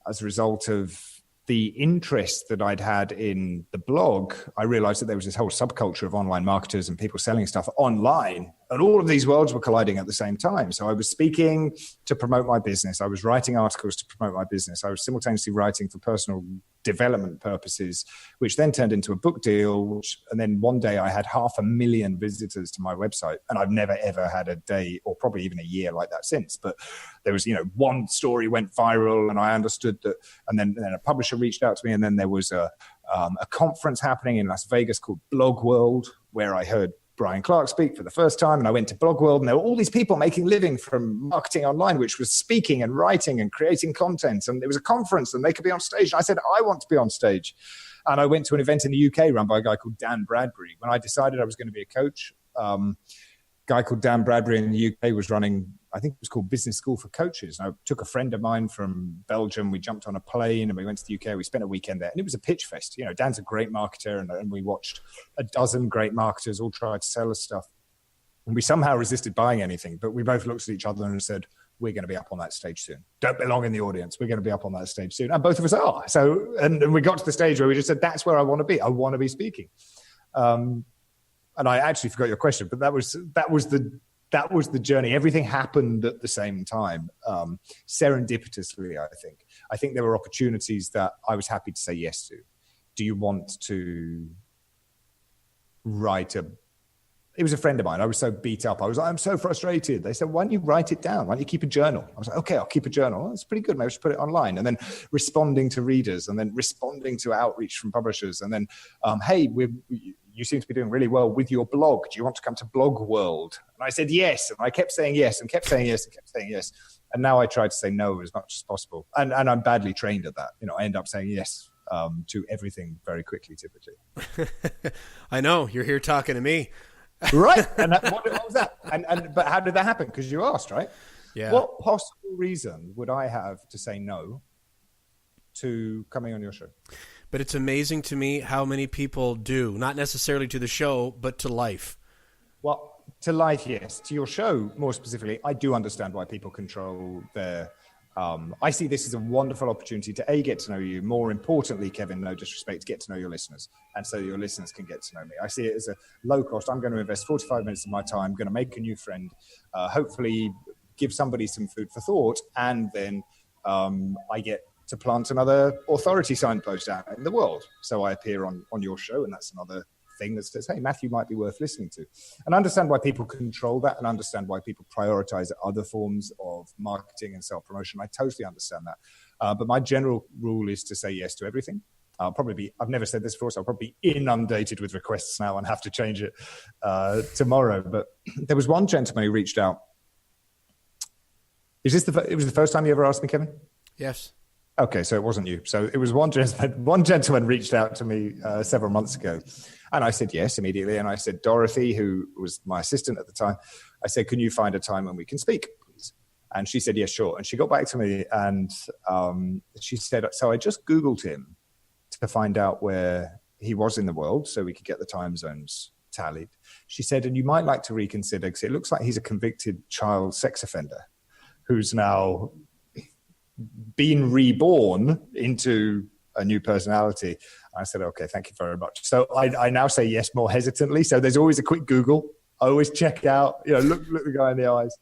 Speaker 4: as a result of the interest that I'd had in the blog, I realized that there was this whole subculture of online marketers and people selling stuff online, and all of these worlds were colliding at the same time. So I was speaking to promote my business. I was writing articles to promote my business. I was simultaneously writing for personal development purposes, which then turned into a book deal. And then one day I had 500,000 visitors to my website, and I've never, ever had a day or probably even a year like that since. But there was, one story went viral, and I understood that. And then a publisher reached out to me, and then there was a conference happening in Las Vegas called Blog World, where I heard Brian Clark speak for the first time. And I went to Blog World, and there were all these people making living from marketing online, which was speaking and writing and creating content. And it was a conference, and they could be on stage. And I said, I want to be on stage. And I went to an event in the UK run by a guy called Dan Bradbury. When I decided I was going to be a coach, guy called Dan Bradbury in the UK was running, I think it was called Business School for Coaches. And I took a friend of mine from Belgium. We jumped on a plane and we went to the UK. We spent a weekend there, and it was a pitch fest. Dan's a great marketer, and we watched a dozen great marketers all try to sell us stuff. And we somehow resisted buying anything, but we both looked at each other and said, we're going to be up on that stage soon. Don't belong in the audience. We're going to be up on that stage soon. And both of us are. So, and we got to the stage where we just said, that's where I want to be. I want to be speaking. And I actually forgot your question, but that was the that was the journey. Everything happened at the same time, serendipitously, I think. I think there were opportunities that I was happy to say yes to. Do you want to write it was a friend of mine. I was so beat up. I was like, I'm so frustrated. They said, why don't you write it down? Why don't you keep a journal? I was like, okay, I'll keep a journal. That's pretty good. Maybe I should put it online. And then responding to readers, and then responding to outreach from publishers. And then, hey, you seem to be doing really well with your blog. Do you want to come to Blog World? And I said, yes. And I kept saying yes and kept saying yes and kept saying yes. And now I try to say no as much as possible. And I'm badly trained at that. I end up saying yes to everything very quickly, typically.
Speaker 3: I know. You're here talking to me.
Speaker 4: Right. And what was that? But how did that happen? Because you asked, right?
Speaker 3: Yeah.
Speaker 4: What possible reason would I have to say no to coming on your show?
Speaker 3: But it's amazing to me how many people do, not necessarily to the show, but to life.
Speaker 4: Well, to life, yes. To your show, more specifically, I do understand why people control their... I see this as a wonderful opportunity to A, get to know you. More importantly, Kevin, no disrespect, get to know your listeners. And so your listeners can get to know me. I see it as a low cost. I'm going to invest 45 minutes of my time, going to make a new friend, hopefully give somebody some food for thought. And then I get to plant another authority signpost out in the world. So I appear on your show, and that's another thing that says, hey, Matthew might be worth listening to. And understand why people control that, and understand why people prioritize other forms of marketing and self-promotion. I totally understand that. But my general rule is to say yes to everything. I've never said this before, so I'll probably be inundated with requests now and have to change it tomorrow. But there was one gentleman who reached out. It was the first time you ever asked me, Kevin?
Speaker 3: Yes.
Speaker 4: Okay, so it wasn't you. So it was one gentleman reached out to me several months ago, and I said yes immediately. And I said, Dorothy, who was my assistant at the time, I said, can you find a time when we can speak, please? And she said, yes, sure. And she got back to me, and she said, so I just Googled him to find out where he was in the world so we could get the time zones tallied. She said, and you might like to reconsider, because it looks like he's a convicted child sex offender who's now been reborn into a new personality. I said, okay, thank you very much. So I now say yes more hesitantly. So there's always a quick Google. I always check out, look the guy in the eyes.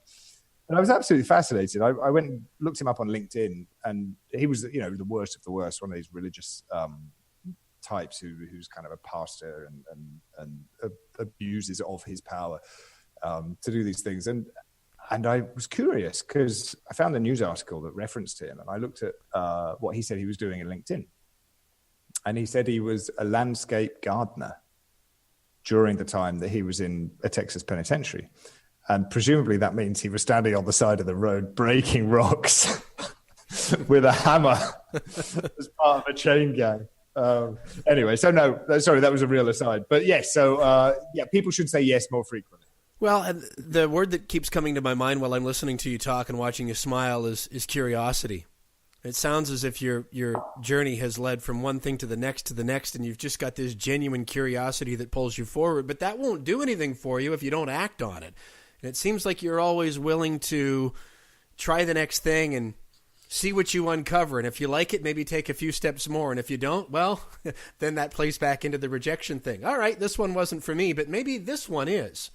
Speaker 4: And I was absolutely fascinated. I went and looked him up on LinkedIn, and he was, the worst of the worst, one of these religious types who's kind of a pastor and abuses of his power to do these things. And I was curious because I found a news article that referenced him, and I looked at what he said he was doing in LinkedIn. And he said he was a landscape gardener during the time that he was in a Texas penitentiary. And presumably that means he was standing on the side of the road breaking rocks with a hammer as part of a chain gang. Anyway, so no, sorry, that was a real aside. But yes, so people should say yes more frequently.
Speaker 3: Well, and the word that keeps coming to my mind while I'm listening to you talk and watching you smile is curiosity. It sounds as if your journey has led from one thing to the next, and you've just got this genuine curiosity that pulls you forward, but that won't do anything for you if you don't act on it. And it seems like you're always willing to try the next thing and see what you uncover. And if you like it, maybe take a few steps more. And if you don't, well, then that plays back into the rejection thing. All right, this one wasn't for me, but maybe this one is.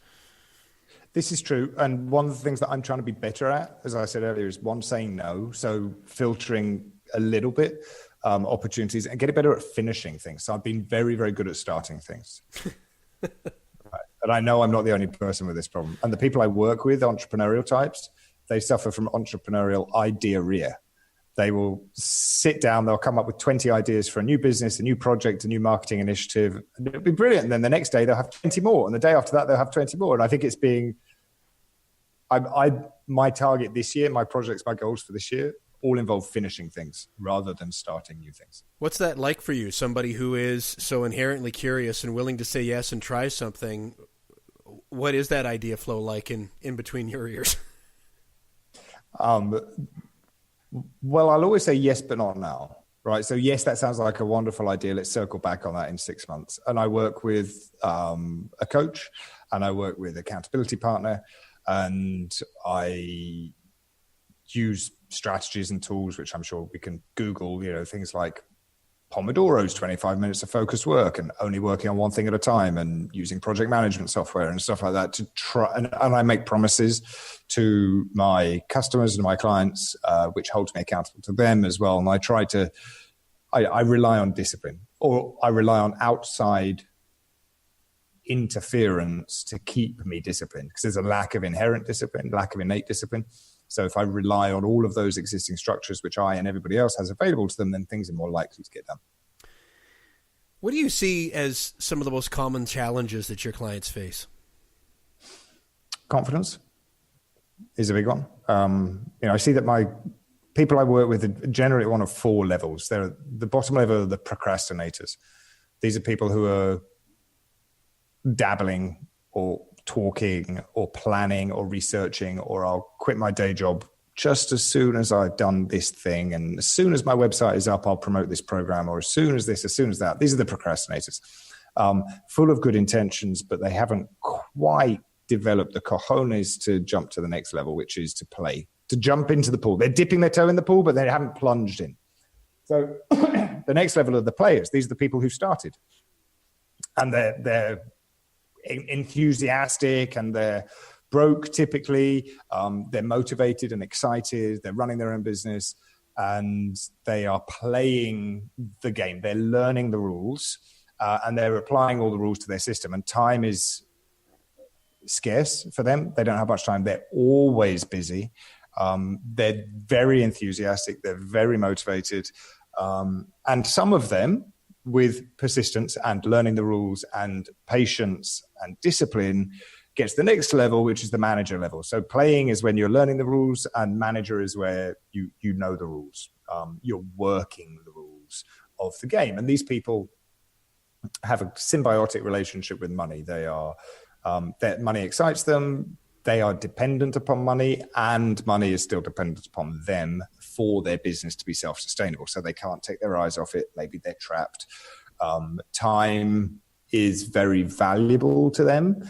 Speaker 4: This is true. And one of the things that I'm trying to be better at, as I said earlier, is one, saying no. So filtering a little bit opportunities and getting better at finishing things. So I've been very, very good at starting things. But I know I'm not the only person with this problem. And the people I work with, entrepreneurial types, they suffer from entrepreneurial idea-ria. They will sit down, they'll come up with 20 ideas for a new business, a new project, a new marketing initiative, and it'll be brilliant. And then the next day they'll have 20 more. And the day after that, they'll have 20 more. And I think it's my target this year, my projects, my goals for this year, all involve finishing things rather than starting new things.
Speaker 3: What's that like for you? Somebody who is so inherently curious and willing to say yes and try something. What is that idea flow like in between your ears?
Speaker 4: Well, I'll always say yes, but not now, right? So yes, that sounds like a wonderful idea. Let's circle back on that in 6 months. And I work with a coach, and I work with accountability partner, and I use strategies and tools, which I'm sure we can Google, things like Pomodoro's 25 minutes of focused work and only working on one thing at a time and using project management software and stuff like that to try. And I make promises to my customers and my clients, which holds me accountable to them as well. And I rely on discipline, or I rely on outside interference to keep me disciplined, because there's a lack of inherent discipline, lack of innate discipline. So if I rely on all of those existing structures, which I and everybody else has available to them, then things are more likely to get done.
Speaker 3: What do you see as some of the most common challenges that your clients face?
Speaker 4: Confidence is a big one. I see that my people I work with are generally at one of four levels. They're the bottom level are the procrastinators. These are people who are dabbling or talking or planning or researching, or I'll quit my day job just as soon as I've done this thing, and as soon as my website is up, I'll promote this program, or as soon as this, as soon as that. These are the procrastinators, full of good intentions, but they haven't quite developed the cojones to jump to the next level, which is to play, to jump into the pool. They're dipping their toe in the pool, but they haven't plunged in. So the next level are the players. These are the people who started, and they're enthusiastic and they're broke typically. They're motivated and excited. They're running their own business and they are playing the game. They're learning the rules and they're applying all the rules to their system. And time is scarce for them. They don't have much time. They're always busy. They're very enthusiastic. They're very motivated. And some of them, with persistence and learning the rules and patience and discipline, gets the next level, which is the manager level. So playing is when you're learning the rules, and manager is where you know the rules. You're working the rules of the game. And these people have a symbiotic relationship with money. They are, that money excites them. They are dependent upon money, and money is still dependent upon them for their business to be self-sustainable. So they can't take their eyes off it. Maybe they're trapped. Time is very valuable to them.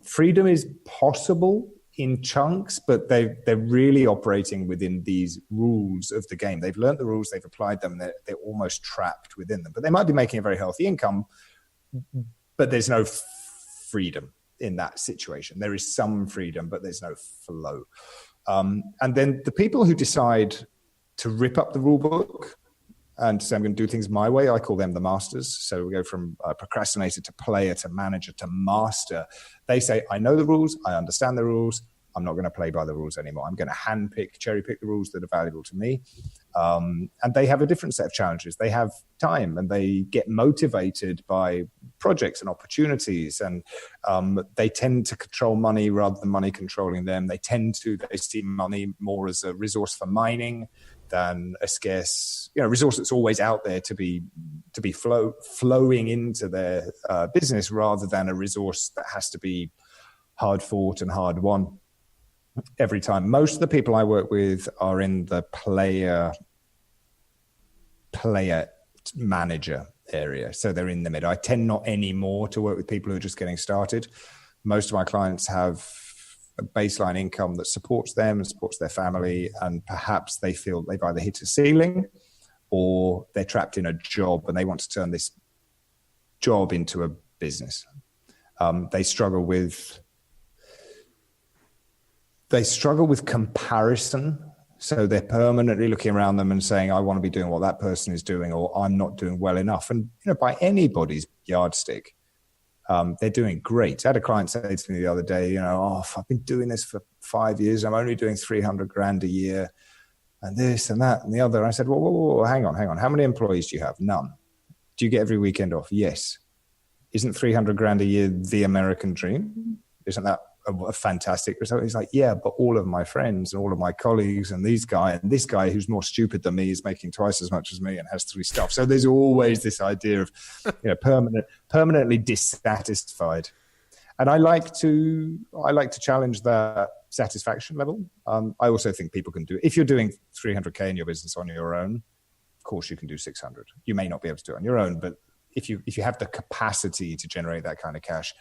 Speaker 4: Freedom is possible in chunks, but they're really operating within these rules of the game. They've learned the rules, they've applied them, they're almost trapped within them. But they might be making a very healthy income, but there's no freedom in that situation. There is some freedom, but there's no flow. And then the people who decide to rip up the rule book and say, I'm going to do things my way, I call them the masters. So we go from procrastinator to player to manager to master. They say, I know the rules, I understand the rules, I'm not going to play by the rules anymore. I'm going to cherry pick the rules that are valuable to me. And they have a different set of challenges. They have time and they get motivated by projects and opportunities. And they tend to control money rather than money controlling them. They see money more as a resource for mining than a scarce, resource that's always out there to be flowing into their business, rather than a resource that has to be hard fought and hard won every time. Most of the people I work with are in the player manager area. So they're in the middle. I tend not anymore to work with people who are just getting started. Most of my clients have a baseline income that supports them and supports their family. And perhaps they feel they've either hit a ceiling or they're trapped in a job and they want to turn this job into a business. They struggle with comparison. So they're permanently looking around them and saying, I want to be doing what that person is doing, or I'm not doing well enough. And, by anybody's yardstick, they're doing great. I had a client say to me the other day, I've been doing this for 5 years. I'm only doing 300 grand a year and this and that and the other. And I said, whoa, hang on. How many employees do you have? None. Do you get every weekend off? Yes. Isn't 300 grand a year the American dream? Isn't that a fantastic result? He's like, yeah, but all of my friends and all of my colleagues and this guy who's more stupid than me is making twice as much as me and has 3 staff. So there's always this idea of permanently dissatisfied. And I like to challenge that satisfaction level. I also think people can do, if you're doing 300K in your business on your own, of course you can do 600. You may not be able to do it on your own, but if you have the capacity to generate that kind of cash,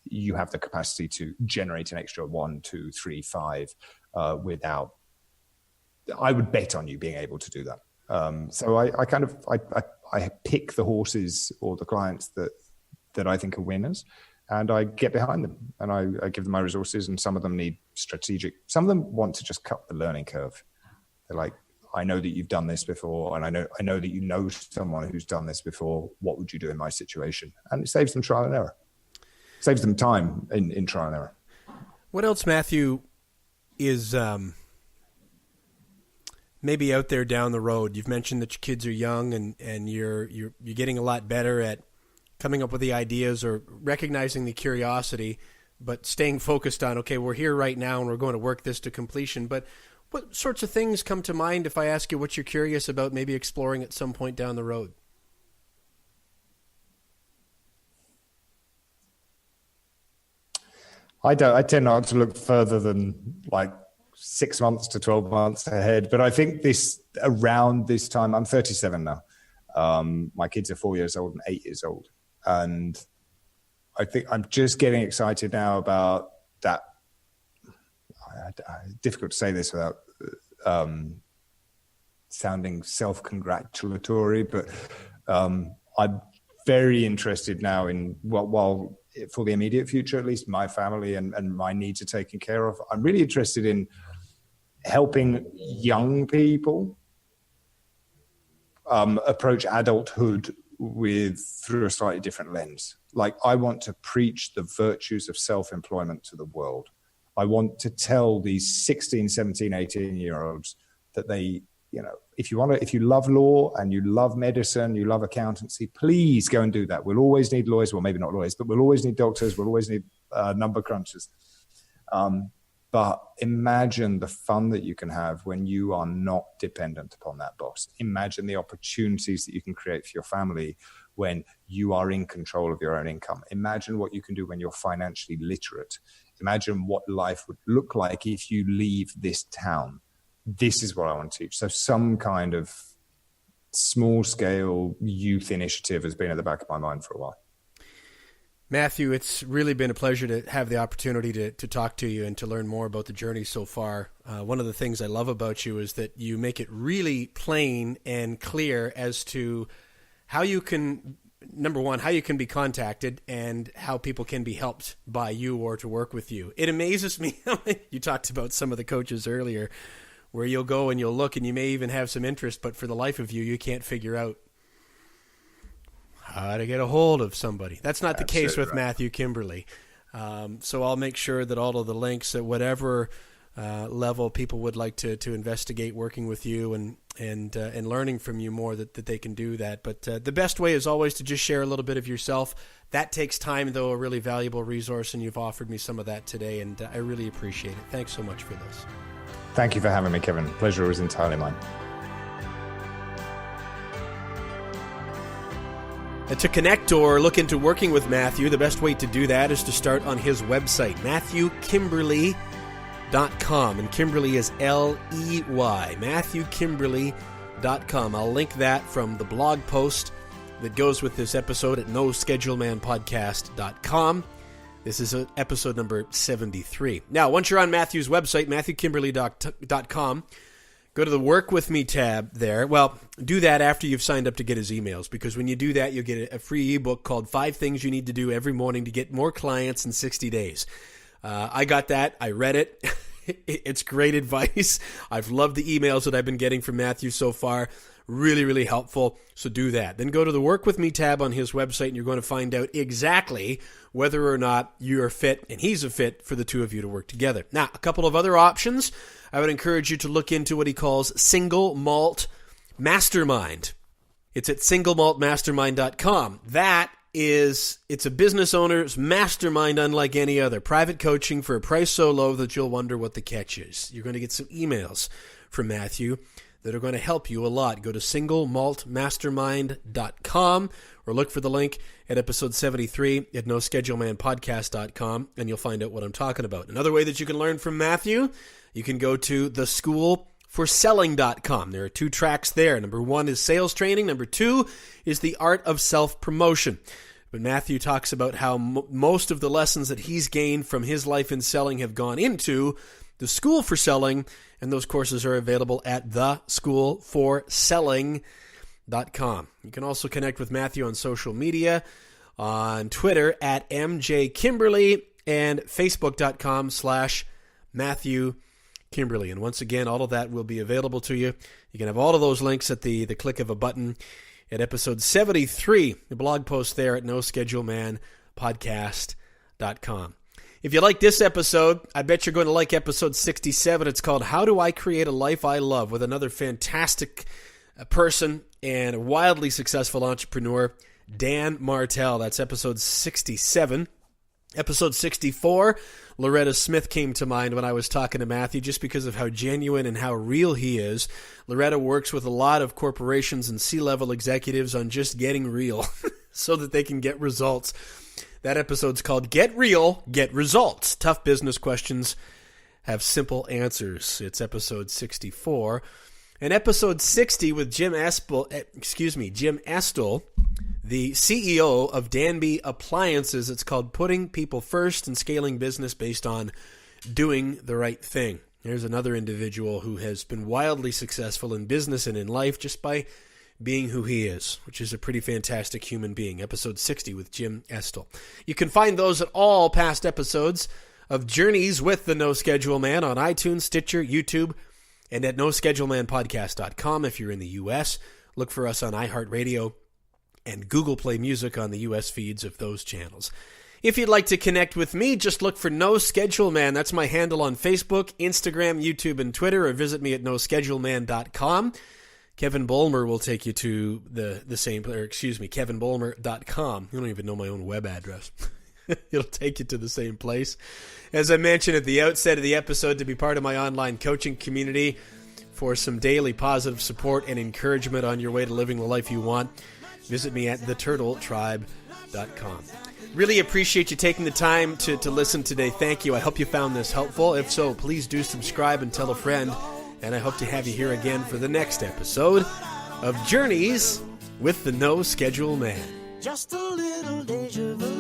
Speaker 4: you have the capacity to generate an extra 1, 2, 3, 5 without, I would bet on you being able to do that. So I pick the horses or the clients that I think are winners, and I get behind them, and I give them my resources. And some of them need strategic. Some of them want to just cut the learning curve. They're like, I know that you've done this before, and I know that you know someone who's done this before. What would you do in my situation? And it saves them trial and error. Saves them time in trial and error.
Speaker 3: What else, Matthew, is maybe out there down the road? You've mentioned that your kids are young, and you're getting a lot better at coming up with the ideas or recognizing the curiosity, but staying focused on, okay, we're here right now and we're going to work this to completion. But what sorts of things come to mind if I ask you what you're curious about maybe exploring at some point down the road?
Speaker 4: I tend not to look further than like 6 months to 12 months ahead. But I think around this time, I'm 37 now. My kids are 4 years old and 8 years old. And I think I'm just getting excited now about that. Difficult to say this without sounding self-congratulatory, but I'm very interested now in while for the immediate future, at least my family and my needs are taken care of. I'm really interested in helping young people approach adulthood through a slightly different lens. Like, I want to preach the virtues of self-employment to the world. I want to tell these 16, 17, 18-year-olds that they, if you love law and you love medicine, you love accountancy, please go and do that. We'll always need lawyers. Well, maybe not lawyers, but we'll always need doctors. We'll always need number crunchers. But imagine the fun that you can have when you are not dependent upon that boss. Imagine the opportunities that you can create for your family when you are in control of your own income. Imagine what you can do when you're financially literate. Imagine what life would look like if you leave this town. This is what I want to teach. So some kind of small-scale youth initiative has been at the back of my mind for a while.
Speaker 3: Matthew, it's really been a pleasure to have the opportunity to talk to you and to learn more about the journey so far. One of the things I love about you is that you make it really plain and clear as to how you can, number one, how you can be contacted and how people can be helped by you or to work with you. It amazes me. You talked about some of the coaches earlier where you'll go and you'll look and you may even have some interest, but for the life of you, you can't figure out how to get a hold of somebody. That's not the case with Matthew Kimberley. So I'll make sure that all of the links at whatever level people would like to investigate working with you and learning from you more, that they can do that. But the best way is always to just share a little bit of yourself. That takes time, though, a really valuable resource, and you've offered me some of that today, and I really appreciate it. Thanks so much for this.
Speaker 4: Thank you for having me, Kevin. Pleasure was entirely mine.
Speaker 3: And to connect or look into working with Matthew, the best way to do that is to start on his website, MatthewKimberley.com. And Kimberley is L-E-Y, MatthewKimberley.com. I'll link that from the blog post that goes with this episode at noschedulemanpodcast.com. This is episode number 73. Now, once you're on Matthew's website, MatthewKimberley.com, go to the Work With Me tab there. Well, do that after you've signed up to get his emails, because when you do that, you'll get a free ebook called 5 Things You Need to Do Every Morning to Get More Clients in 60 Days. I got that. I read it. It's great advice. I've loved the emails that I've been getting from Matthew so far. Really, really helpful. So do that. Then go to the Work With Me tab on his website, and you're going to find out exactly whether or not you're a fit and he's a fit for the two of you to work together. Now, a couple of other options. I would encourage you to look into what he calls Single Malt Mastermind. It's at singlemaltmastermind.com. It's a business owner's mastermind unlike any other. Private coaching for a price so low that you'll wonder what the catch is. You're going to get some emails from Matthew that are going to help you a lot. Go to singlemaltmastermind.com or look for the link at episode 73 at noschedulemanpodcast.com, and you'll find out what I'm talking about. Another way that you can learn from Matthew, you can go to theschoolforselling.com. There are 2 tracks there. Number 1 is sales training. Number 2 is the art of self-promotion. But Matthew talks about how most of the lessons that he's gained from his life in selling have gone into The School for Selling, and those courses are available at theschoolforselling.com. You can also connect with Matthew on social media, on Twitter at MJKimberley, and Facebook.com/Matthew Kimberley. And once again, all of that will be available to you. You can have all of those links at the click of a button at episode 73, the blog post there at noschedulemanpodcast.com. If you like this episode, I bet you're going to like episode 67. It's called How Do I Create a Life I Love, with another fantastic person and wildly successful entrepreneur, Dan Martell. That's episode 67. Episode 64, Loretta Smith came to mind when I was talking to Matthew, just because of how genuine and how real he is. Loretta works with a lot of corporations and C-level executives on just getting real so that they can get results. That episode's called Get Real, Get Results. Tough business questions have simple answers. It's episode 64. And episode 60 with Jim Estel, the CEO of Danby Appliances. It's called Putting People First and Scaling Business Based on Doing the Right Thing. There's another individual who has been wildly successful in business and in life just by being who he is, which is a pretty fantastic human being. Episode 60 with Jim Estel. You can find those at all past episodes of Journeys with the No Schedule Man on iTunes, Stitcher, YouTube, and at noschedulemanpodcast.com if you're in the U.S. Look for us on iHeartRadio and Google Play Music on the U.S. feeds of those channels. If you'd like to connect with me, just look for No Schedule Man. That's my handle on Facebook, Instagram, YouTube, and Twitter, or visit me at noscheduleman.com. Kevin Bulmer will take you to the same, or excuse me, kevinbulmer.com. You don't even know my own web address. It'll take you to the same place. As I mentioned at the outset of the episode, to be part of my online coaching community for some daily positive support and encouragement on your way to living the life you want, visit me at theturtletribe.com. Really appreciate you taking the time to listen today. Thank you. I hope you found this helpful. If so, please do subscribe and tell a friend. And I hope to have you here again for the next episode of Journeys with the No Schedule Man.
Speaker 2: Just a little deja vu.